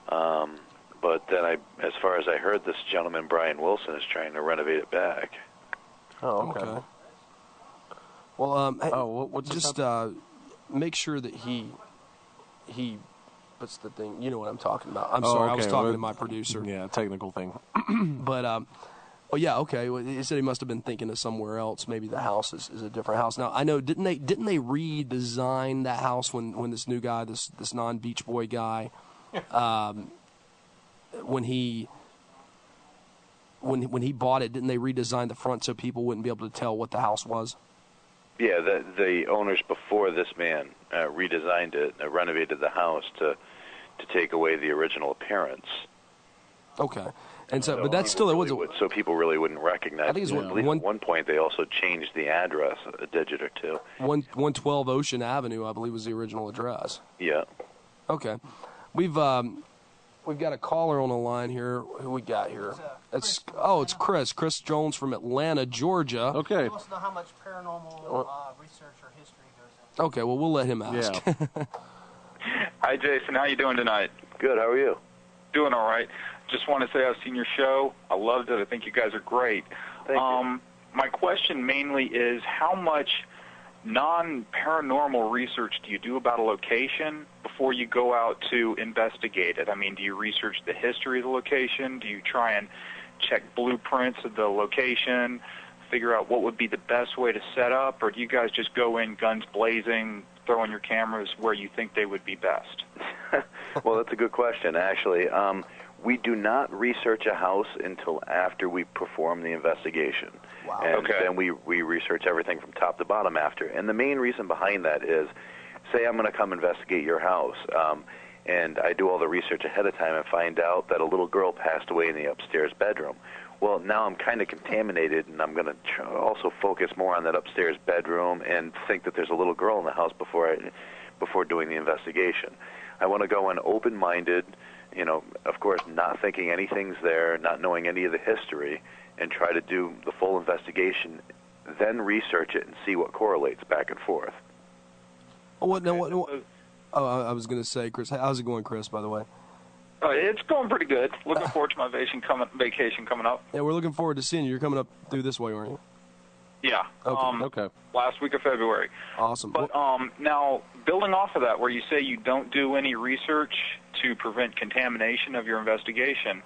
But then, as far as I heard, this gentleman, Brian Wilson, is trying to renovate it back. Oh, okay. Well, what's just make sure that he what's the thing? You know what I'm talking about. I'm sorry, I was talking to my producer. Yeah, technical thing. But yeah, okay. Well, he said he must have been thinking of somewhere else. Maybe the house is a different house. Now I know didn't they redesign that house when this new guy, this non-Beach Boy guy, when he bought it, didn't they redesign the front so people wouldn't be able to tell what the house was? Yeah, the owners before this man redesigned it, renovated the house to take away the original appearance. Okay, and so but that's still it was so people really wouldn't recognize. I think it's at one point they also changed the address a digit or two. 112 Ocean Avenue, I believe, was the original address. Yeah. Okay, we've got a caller on the line here. Who we got here? It's Chris. Chris Jones from Atlanta, Georgia. Okay. He wants to know how much paranormal research or history goes in. Okay, well, we'll let him ask. Yeah. Hi, Jason. How you doing tonight? Good. How are you? Doing all right. Just want to say I've seen your show. I loved it. I think you guys are great. Thank you. My question mainly is how much non-paranormal research do you do about a location before you go out to investigate it? I mean, do you research the history of the location? Do you try and check blueprints of the location, figure out what would be the best way to set up, or do you guys just go in guns blazing, throwing your cameras where you think they would be best? Well, that's a good question, actually. We do not research a house until after we perform the investigation. Wow. And then we research everything from top to bottom after. And the main reason behind that is, say I'm going to come investigate your house, and I do all the research ahead of time and find out that a little girl passed away in the upstairs bedroom. Well, now I'm kind of contaminated, and I'm going to also focus more on that upstairs bedroom and think that there's a little girl in the house before doing the investigation. I want to go in open-minded, of course, not thinking anything's there, not knowing any of the history, and try to do the full investigation, then research it and see what correlates back and forth. I was going to say, Chris, how's it going, Chris, by the way? It's going pretty good. Looking forward to my vacation coming up. Yeah, we're looking forward to seeing you. You're coming up through this way, aren't you? Yeah. Okay. Last week of February. Awesome. But now, building off of that, where you say you don't do any research to prevent contamination of your investigation,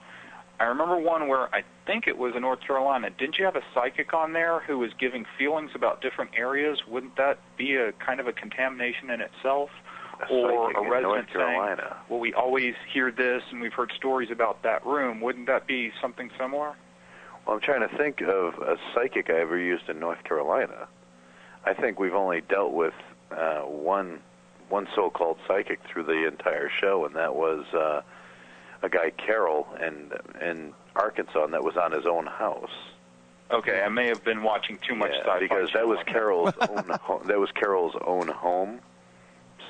I remember one where I think it was in North Carolina. Didn't you have a psychic on there who was giving feelings about different areas? Wouldn't that be a kind of a contamination in itself? Or a resident North Carolina. saying, well, we always hear this and we've heard stories about that room. Wouldn't that be something similar? Well, I'm trying to think of a psychic I ever used in North Carolina. I think we've only dealt with one so-called psychic through the entire show, and that was a guy, Carol, in Arkansas, and that was on his own house. Okay, I may have been watching too much sci-fi. Because that was Carol's own home.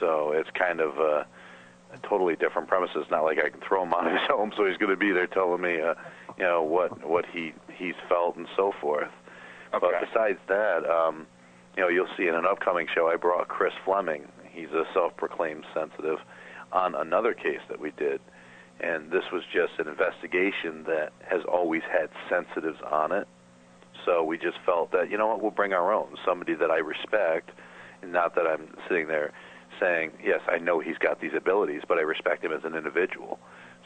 So it's kind of a totally different premises. It's not like I can throw him out of his home, so he's going to be there telling me, what he's felt and so forth. Okay. But besides that, you'll see in an upcoming show I brought Chris Fleming. He's a self-proclaimed sensitive on another case that we did, and this was just an investigation that has always had sensitives on it. So we just felt that, we'll bring our own, somebody that I respect, and not that I'm sitting there saying, yes, I know he's got these abilities, but I respect him as an individual.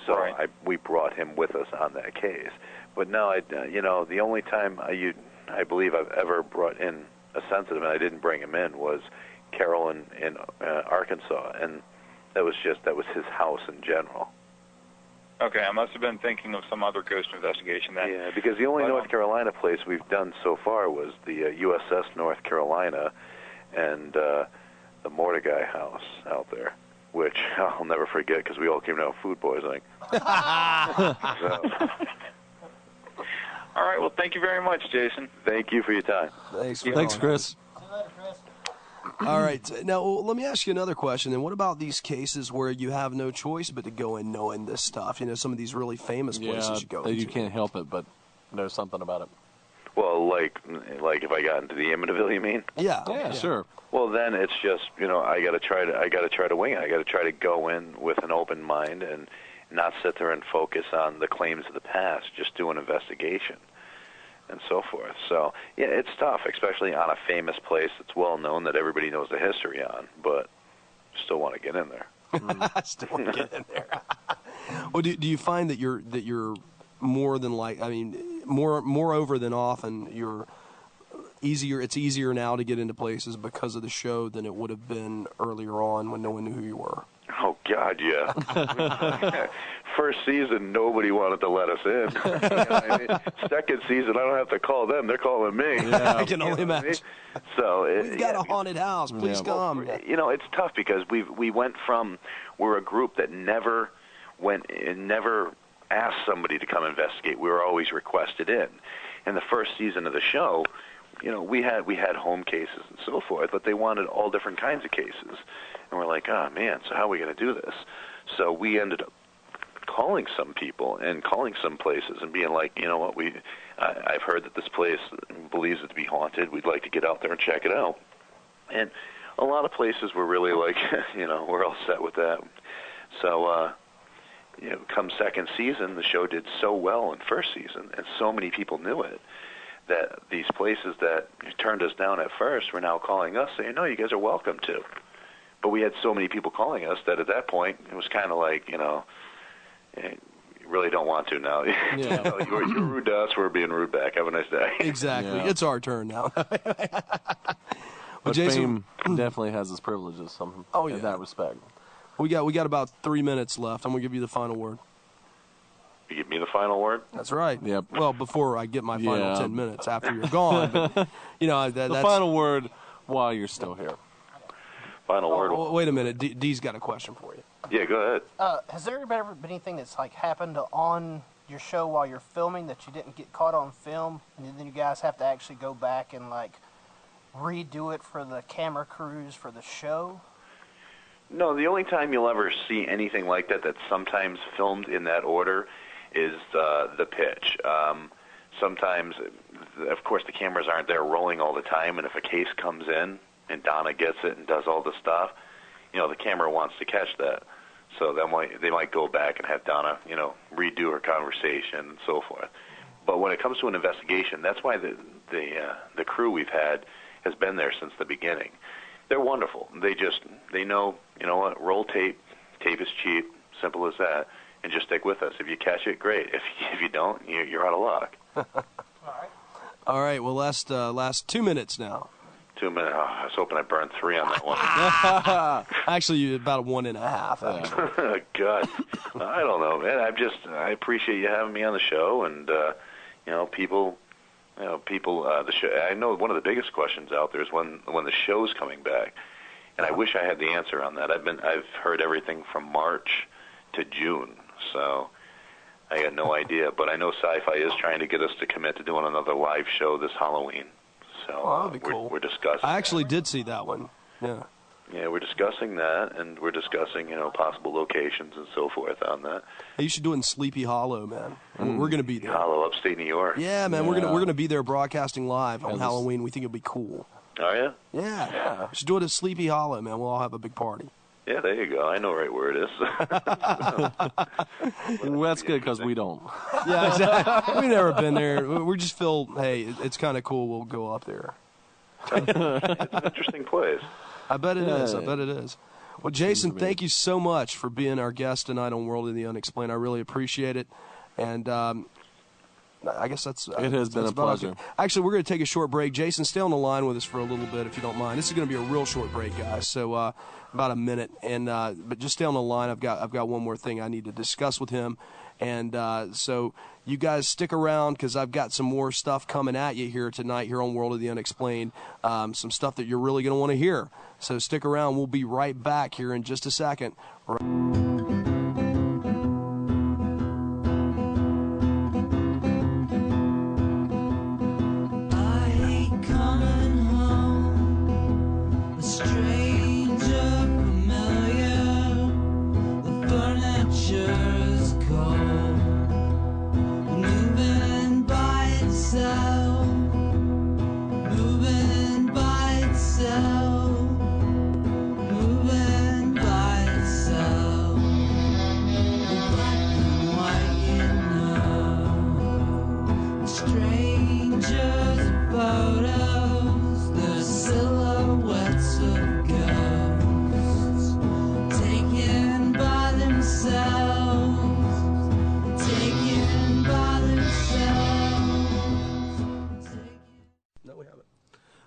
So right. We brought him with us on that case. But no, the only time I believe I've ever brought in a sensitive, and I didn't bring him in, was Carol in Arkansas, and that was his house in general. Okay, I must have been thinking of some other ghost investigation then. Yeah, because the only North Carolina place we've done so far was the USS North Carolina and the Mordecai house out there, which I'll never forget because we all came down food poisoning. All right, well, thank you very much, Jason. Thank you for your time. Thanks, Chris. All right. Now, let me ask you another question. Then, what about these cases where you have no choice but to go in knowing this stuff? Some of these really famous places you go into. You can't help it but know something about it. Well, like if I got into the Amityville, you mean? Yeah, sure. Well, then it's just I got to try to wing it. I got to try to go in with an open mind and not sit there and focus on the claims of the past. Just do an investigation and so forth. So yeah, it's tough, especially on a famous place that's well known that everybody knows the history on. But still want to get in there. Still want to get in there. Well, do you find that you're more than moreover than often it's easier now to get into places because of the show than it would have been earlier on when no one knew who you were? Oh God, yeah. First season, nobody wanted to let us in. Second season, I don't have to call them; they're calling me. Yeah. I can only imagine. So we've got a haunted house. Please come. It's tough because we're a group that never asked somebody to come investigate. We were always requested in. In the first season of the show, we had home cases and so forth, but they wanted all different kinds of cases. And we're like, oh, man, so how are we going to do this? So we ended up calling some people and calling some places and being like, you know what, I've heard that this place believes it to be haunted. We'd like to get out there and check it out. And a lot of places were really like, we're all set with that. So, come second season, the show did so well in first season, and so many people knew it, that these places that turned us down at first were now calling us saying, no, you guys are welcome to. But we had so many people calling us that at that point, it was kind of like, you really don't want to now. Yeah. You're rude to us, we're being rude back. Have a nice day. Exactly. Yeah. It's our turn now. But Jason fame definitely has its privileges in that respect. We got about 3 minutes left. I'm going to give you the final word. You give me the final word? That's right. Yep. Well, before I get my final 10 minutes after you're gone. But, that's the final word while you're still here. Final word. Wait a minute. Dee's got a question for you. Yeah, go ahead. Has there ever been anything that's happened on your show while you're filming that you didn't get caught on film, and then you guys have to actually go back and redo it for the camera crews for the show? No, the only time you'll ever see anything like that that's sometimes filmed in that order is the pitch. Sometimes, of course, the cameras aren't there rolling all the time, and if a case comes in and Donna gets it and does all the stuff, the camera wants to catch that. So they might go back and have Donna, redo her conversation and so forth. But when it comes to an investigation, that's why the crew we've had has been there since the beginning. They're wonderful. They know, what, roll tape. Tape is cheap, Simple as that. And just stick with us. If you catch it, great. If you don't, you're out of luck. All right. Well, last 2 minutes now. 2 minutes. Oh, I was hoping I burned 3 on that one. Actually, about 1.5. God, I don't know, man. I appreciate you having me on the show, and people. The show. I know one of the biggest questions out there is when the show's coming back, and I wish I had the answer on that. I've heard everything from March to June, so I got no idea. But I know Sci-Fi is trying to get us to commit to doing another live show this Halloween. So that'd be cool. We're discussing. I actually did see that one. Yeah. Yeah, we're discussing that, and we're discussing possible locations and so forth on that. Hey, you should do it in Sleepy Hollow, man. We're going to be there. Hollow, upstate New York. Yeah, man. We're gonna be there broadcasting live on Halloween. We think it'll be cool. Oh yeah. Yeah. We should do it at Sleepy Hollow, man. We'll all have a big party. Yeah, there you go. I know right where it is. Well, that's good because we don't. Yeah, exactly. We've never been there. We just feel, hey, it's kind of cool. We'll go up there. It's an interesting place. I bet it is. Well, Jason, thank you so much for being our guest tonight on World of the Unexplained. I really appreciate it. And I guess it has been a pleasure. Actually, we're going to take a short break. Jason, stay on the line with us for a little bit if you don't mind. This is going to be a real short break, guys. So about a minute, and but just stay on the line. I've got one more thing I need to discuss with him, and so you guys stick around because I've got some more stuff coming at you here tonight here on World of the Unexplained. Some stuff that you're really going to want to hear. So stick around. We'll be right back here in just a second.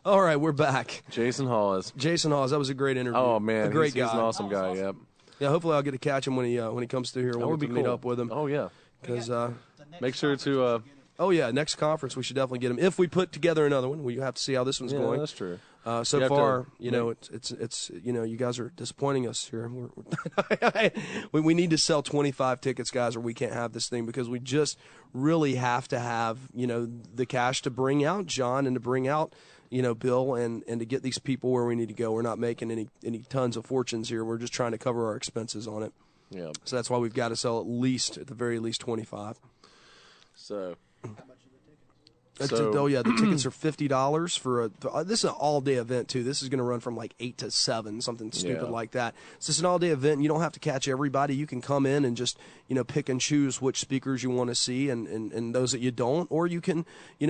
All right, we're back. Jason Hawes. That was a great interview. Oh man, a great he's guy. an awesome guy. Yep. Yeah, hopefully I'll get to catch him when he comes through here. We'll meet up with him. Oh yeah. Because make sure to. Oh yeah, next conference we should definitely get him. If we put together another one, we have to see how this one's going. That's true. So far, it's you guys are disappointing us here. We need to sell 25 tickets, guys, or we can't have this thing because we just really have to have the cash to bring out John and to bring out Bill and to get these people where we need to go. We're not making any tons of fortunes here. We're just trying to cover our expenses on it. Yeah. So that's why we've got to sell at the very least 25. So. The tickets are $50 for this is an all-day event too. This is going to run from like 8 to 7, something stupid like that. It's just an all-day event. And you don't have to catch everybody. You can come in and just pick and choose which speakers you want to see and those that you don't, or you can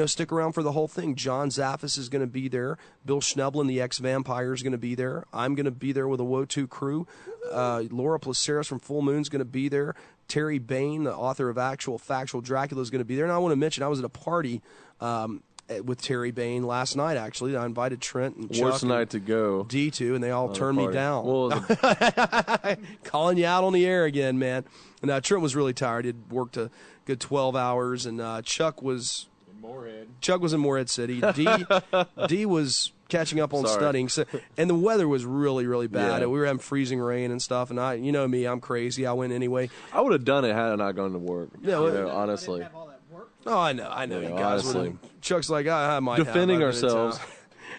stick around for the whole thing. John Zaffis is going to be there. Bill Schneblin, the ex-vampire, is going to be there. I'm going to be there with a Wotu crew. Laura Placeris from Full Moon is going to be there. Terry Bain, the author of Factual Dracula, is going to be there. And I want to mention I was at a party with Terry Bain last night, actually. I invited Trent and Chuck. Worst night to go. D2, and they all turned me down. Well, calling you out on the air again, man. And Trent was really tired. He'd worked a good 12 hours, and Chuck was in Morehead City. D was catching up on studying. So, and the weather was really, really bad. Yeah. We were having freezing rain and stuff, and me, I'm crazy. I went anyway. I would have done it had I not gone to work. Yeah, honestly. Oh, I know. You guys would. Chuck's like, I might defending have ourselves.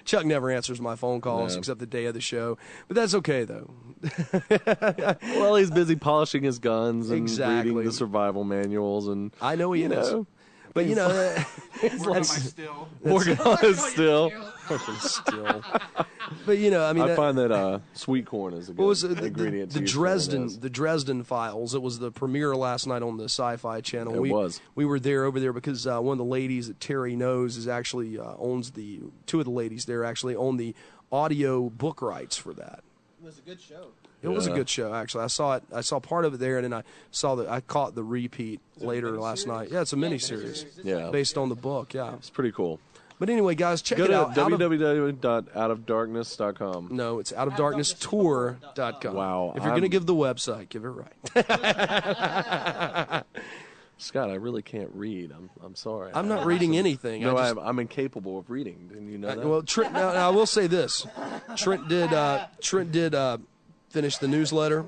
Chuck never answers my phone calls except the day of the show, but that's okay though. Well, he's busy polishing his guns and reading the survival manuals, and I know he is. But working on it still. But I find that sweet corn is a good ingredient. The Dresden Files. It was the premiere last night on the Sci-Fi channel. We were there over there because one of the ladies that Terry knows is actually owns two of the ladies there actually own the audio book rights for that. was a good show. It was a good show, actually. I saw it. I saw part of it there, and then I caught the repeat later last night. Yeah, it's a miniseries. Yeah. Based on the book. Yeah, it's pretty cool. But anyway, guys, check Go it out. to www.outofdarkness.com. No, it's outofdarknesstour.com. Wow. If you're going to give the website, give it right. Scott, I really can't read. I'm sorry. I'm not reading anything. No, I'm incapable of reading. Didn't you know that? Well, Trent. Now, I will say this: Trent did finish the newsletter,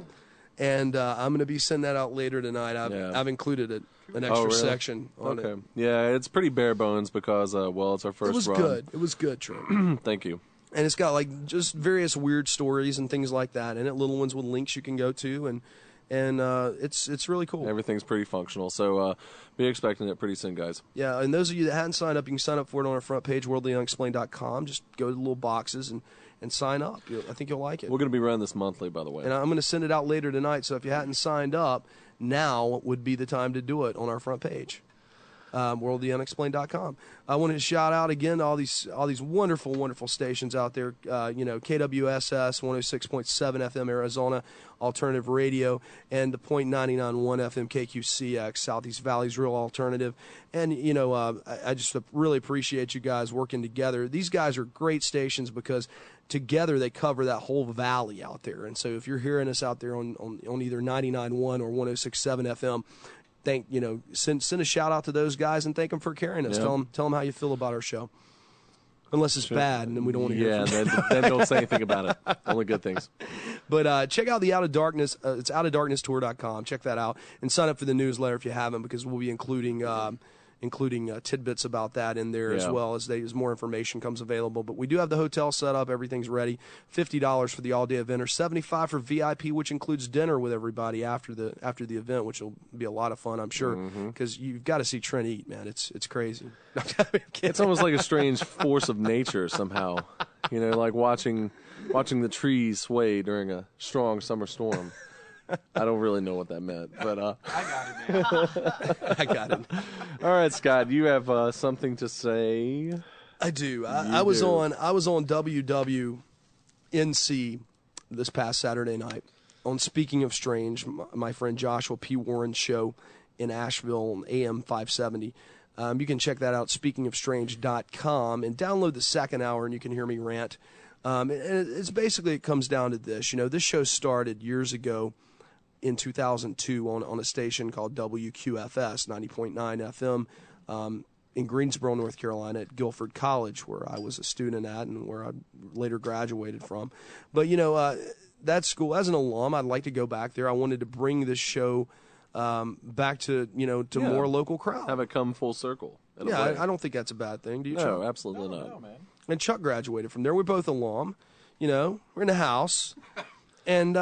and I'm going to be sending that out later tonight. I've included an extra section on it. Yeah, it's pretty bare bones because it's our first. It was run. good. It was good, Trent. Thank you. And it's got like just various weird stories and things like that in it. Little ones with links you can go to, and it's really cool. Everything's pretty functional, so be expecting it pretty soon, guys. Yeah, and those of you that hadn't signed up, you can sign up for it on our front page, worldlyunexplained.com. Just go to the little boxes and sign up. I think you'll like it. We're going to be running this monthly, by the way. And I'm going to send it out later tonight, so if you hadn't signed up, now would be the time to do it on our front page. worldlyunexplained.com. I wanted to shout out again to all these wonderful, wonderful stations out there. KWSS 106.7 FM Arizona Alternative Radio, and the .991 FM KQCX Southeast Valley's Real Alternative. And I just really appreciate you guys working together. These guys are great stations because together they cover that whole valley out there. And so if you're hearing us out there on either 99.1 or 106.7 FM, send a shout out to those guys and thank them for carrying us. Yep. Tell them how you feel about our show. Unless it's bad, and then we don't want to hear from you. then don't say anything about it. Only good things. But check out the Out of Darkness. It's outofdarknesstour.com. Check that out and sign up for the newsletter if you haven't, because we'll be including tidbits about that in there as well as more information comes available. But we do have the hotel set up. Everything's ready. $50 for the all-day event, or $75 for VIP, which includes dinner with everybody after the event, which will be a lot of fun, I'm sure, because you've got to see Trent eat, man. It's crazy. It's almost like a strange force of nature somehow. Like watching the trees sway during a strong summer storm. I don't really know what that meant, but I got it, man. I got it. All right, Scott, you have something to say. I do. I was on WWNC this past Saturday night on Speaking of Strange, my friend Joshua P. Warren's show in Asheville on AM 570. You can check that out, speakingofstrange.com, and download the second hour, and you can hear me rant. And it's basically, it comes down to this. This show started years ago in 2002 on a station called WQFS 90.9 FM in Greensboro, North Carolina, at Guilford College, where I was a student at and where I later graduated from. But that school, as an alum, I'd like to go back there. I wanted to bring this show back to more local crowd. Have it come full circle. I don't think that's a bad thing. Do you? No, Chuck? absolutely not. No, man. And Chuck graduated from there. We're both alum. We're in the house, and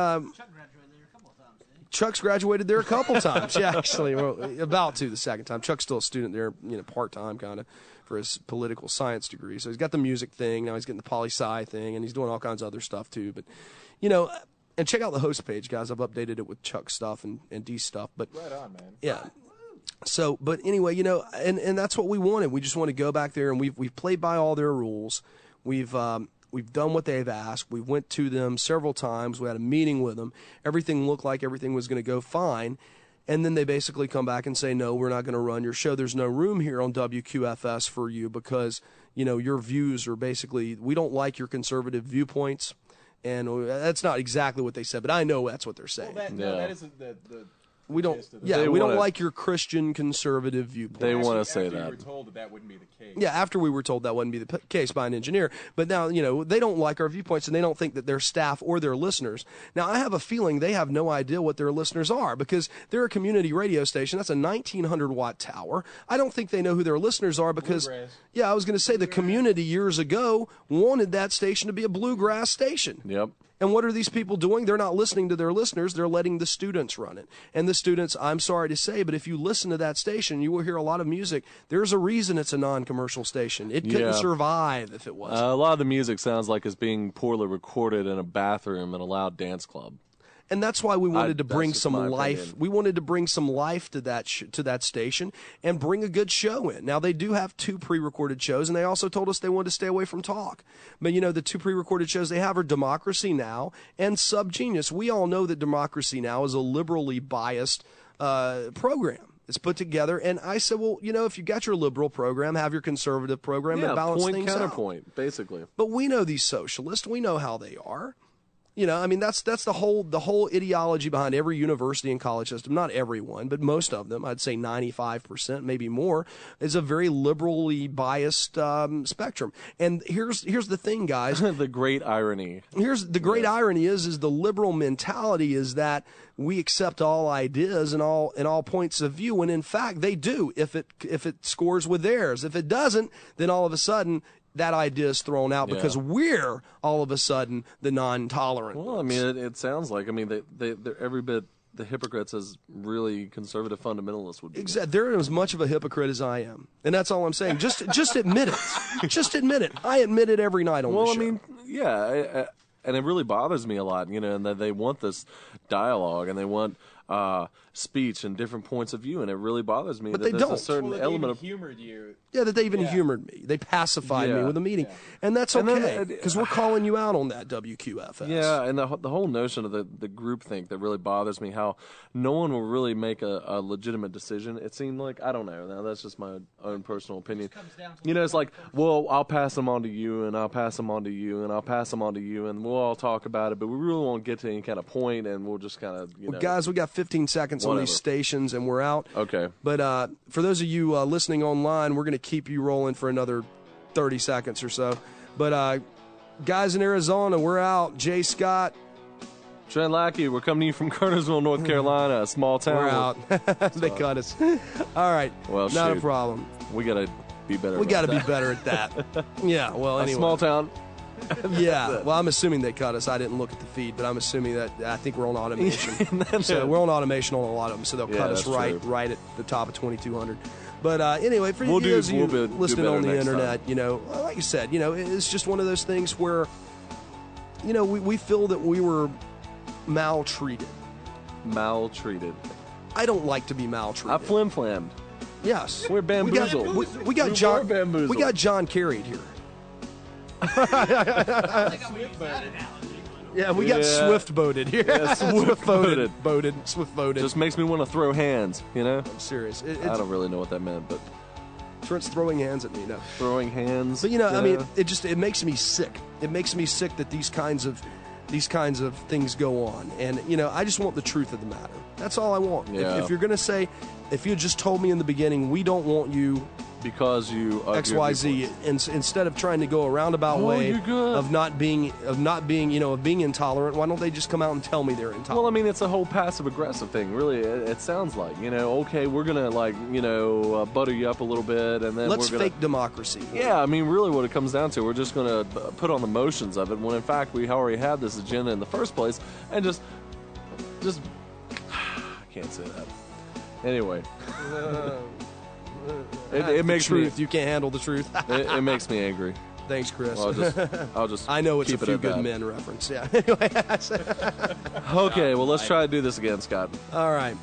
Chuck's graduated there a couple times. Yeah, actually, about to the second time. Chuck's still a student there, part-time kind of for his political science degree. So he's got the music thing. Now he's getting the poli-sci thing, and he's doing all kinds of other stuff too. But, and check out the host page, guys. I've updated it with Chuck stuff and D stuff. But right on, man. Yeah. So, but anyway, and that's what we wanted. We just want to go back there, and we've played by all their rules. We've done what they've asked. We went to them several times. We had a meeting with them. Everything looked like everything was going to go fine. And then they basically come back and say, no, we're not going to run your show. There's no room here on WQFS for you because, your views are basically, we don't like your conservative viewpoints. And that's not exactly what they said, but I know that's what they're saying. Well, that isn't the we don't. Yeah, we don't like your Christian conservative viewpoint. They want to say that. We were told that wouldn't be the case. Yeah, after we were told that wouldn't be the case by an engineer. But now, they don't like our viewpoints, and they don't think that their staff or their listeners. Now, I have a feeling they have no idea what their listeners are because they're a community radio station. That's a 1,900-watt tower. I don't think they know who their listeners are because, yeah, I was going to say the community years ago wanted that station to be a bluegrass station. Yep. And what are these people doing? They're not listening to their listeners. They're letting the students run it. And the students, I'm sorry to say, but if you listen to that station, you will hear a lot of music. There's a reason it's a non-commercial station. It couldn't survive if it wasn't. A lot of the music sounds like it's being poorly recorded in a bathroom in a loud dance club. And that's why we wanted to bring that's just some my life. opinion. We wanted to bring some life to that station and bring a good show in. Now, they do have 2 pre-recorded shows, and they also told us they wanted to stay away from talk. But, the 2 pre-recorded shows they have are Democracy Now! And Subgenius. We all know that Democracy Now! Is a liberally biased program. It's put together, and I said, well, if you got your liberal program, have your conservative program, and balance point things out. counterpoint, basically. But we know these socialists. We know how they are. That's the whole ideology behind every university and college system. Not everyone, but most of them. I'd say 95%, maybe more, is a very liberally biased spectrum. And here's the thing, guys. The great irony. Here's the great irony is the liberal mentality is that we accept all ideas and all points of view, when in fact they do if it scores with theirs. If it doesn't, then all of a sudden that idea is thrown out because we're all of a sudden the non-tolerant. Well, I mean, it sounds like, they're every bit the hypocrites as really conservative fundamentalists would be. Exactly. They're as much of a hypocrite as I am. And that's all I'm saying. Just admit it. Just admit it. I admit it every night on the show. Yeah. And it really bothers me a lot, and that they want this dialogue and they want speech and different points of view, and it really bothers me but that they there's don't. a certain element of humored you. Yeah, that they even humored me. They pacified me with a meeting. And that's okay, because we're calling you out on that, WQFS. Yeah, and the whole notion of the groupthink that really bothers me, how no one will really make a legitimate decision. It seemed like, I don't know, now that's just my own personal opinion. It's like, well, I'll pass them on to you, and I'll pass them on to you, and I'll pass them on to you, and we'll all talk about it, but we really won't get to any kind of point, and we'll just kind of, Well, guys, we got 15 seconds on these stations, and we're out. Okay. But for those of you listening online, we're going to keep you rolling for another 30 seconds or so. But guys in Arizona, we're out. Jay Scott. Trent Lackey, we're coming to you from Kernersville, North Carolina, a small town. We're out. They cut us. All right. Well, not shoot. a problem. We got to be better. We got to be better at that. Yeah, well, anyway. A small town. Yeah, well, I'm assuming they cut us. I didn't look at the feed, but I'm assuming that I think we're on automation. So we're on automation on a lot of them, so they'll cut us right at the top of 2200. But anyway, for those of you listening on the internet, like I said, it's just one of those things where, we feel that we were maltreated. Maltreated. I don't like to be maltreated. I flim-flammed. Yes. We're bamboozled. We got John carried here. Yeah, we got swift boated here. Yeah, swift boated. Swift boated. Just makes me want to throw hands, I'm serious. I don't really know what that meant, but Trent's throwing hands at me. No, throwing hands. But I mean, it makes me sick. It makes me sick that these kinds of things go on, and I just want the truth of the matter. That's all I want. Yeah. If you're gonna say, if you just told me in the beginning, we don't want you. Because you XYZ, instead of trying to go a roundabout way of being intolerant, why don't they just come out and tell me they're intolerant? Well, I mean, it's a whole passive aggressive thing, really. It sounds like, okay, we're gonna butter you up a little bit, and then let's we're gonna fake democracy. Yeah, I mean, really, what it comes down to, we're just gonna put on the motions of it, when in fact we already have this agenda in the first place, and just I can't say that. Anyway. It makes me. You can't handle the truth. it makes me angry. Thanks, Chris. I'll just. I know it's keep a few it good men reference. Yeah. Anyway. Okay, well, let's try to do this again, Scott. All right.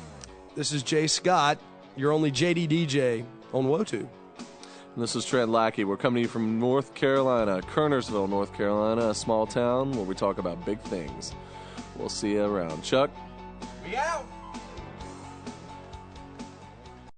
This is Jay Scott, your only JD DJ on WOTU. And this is Trent Lackey. We're coming to you from North Carolina, Kernersville, North Carolina, a small town where we talk about big things. We'll see you around. Chuck? We out.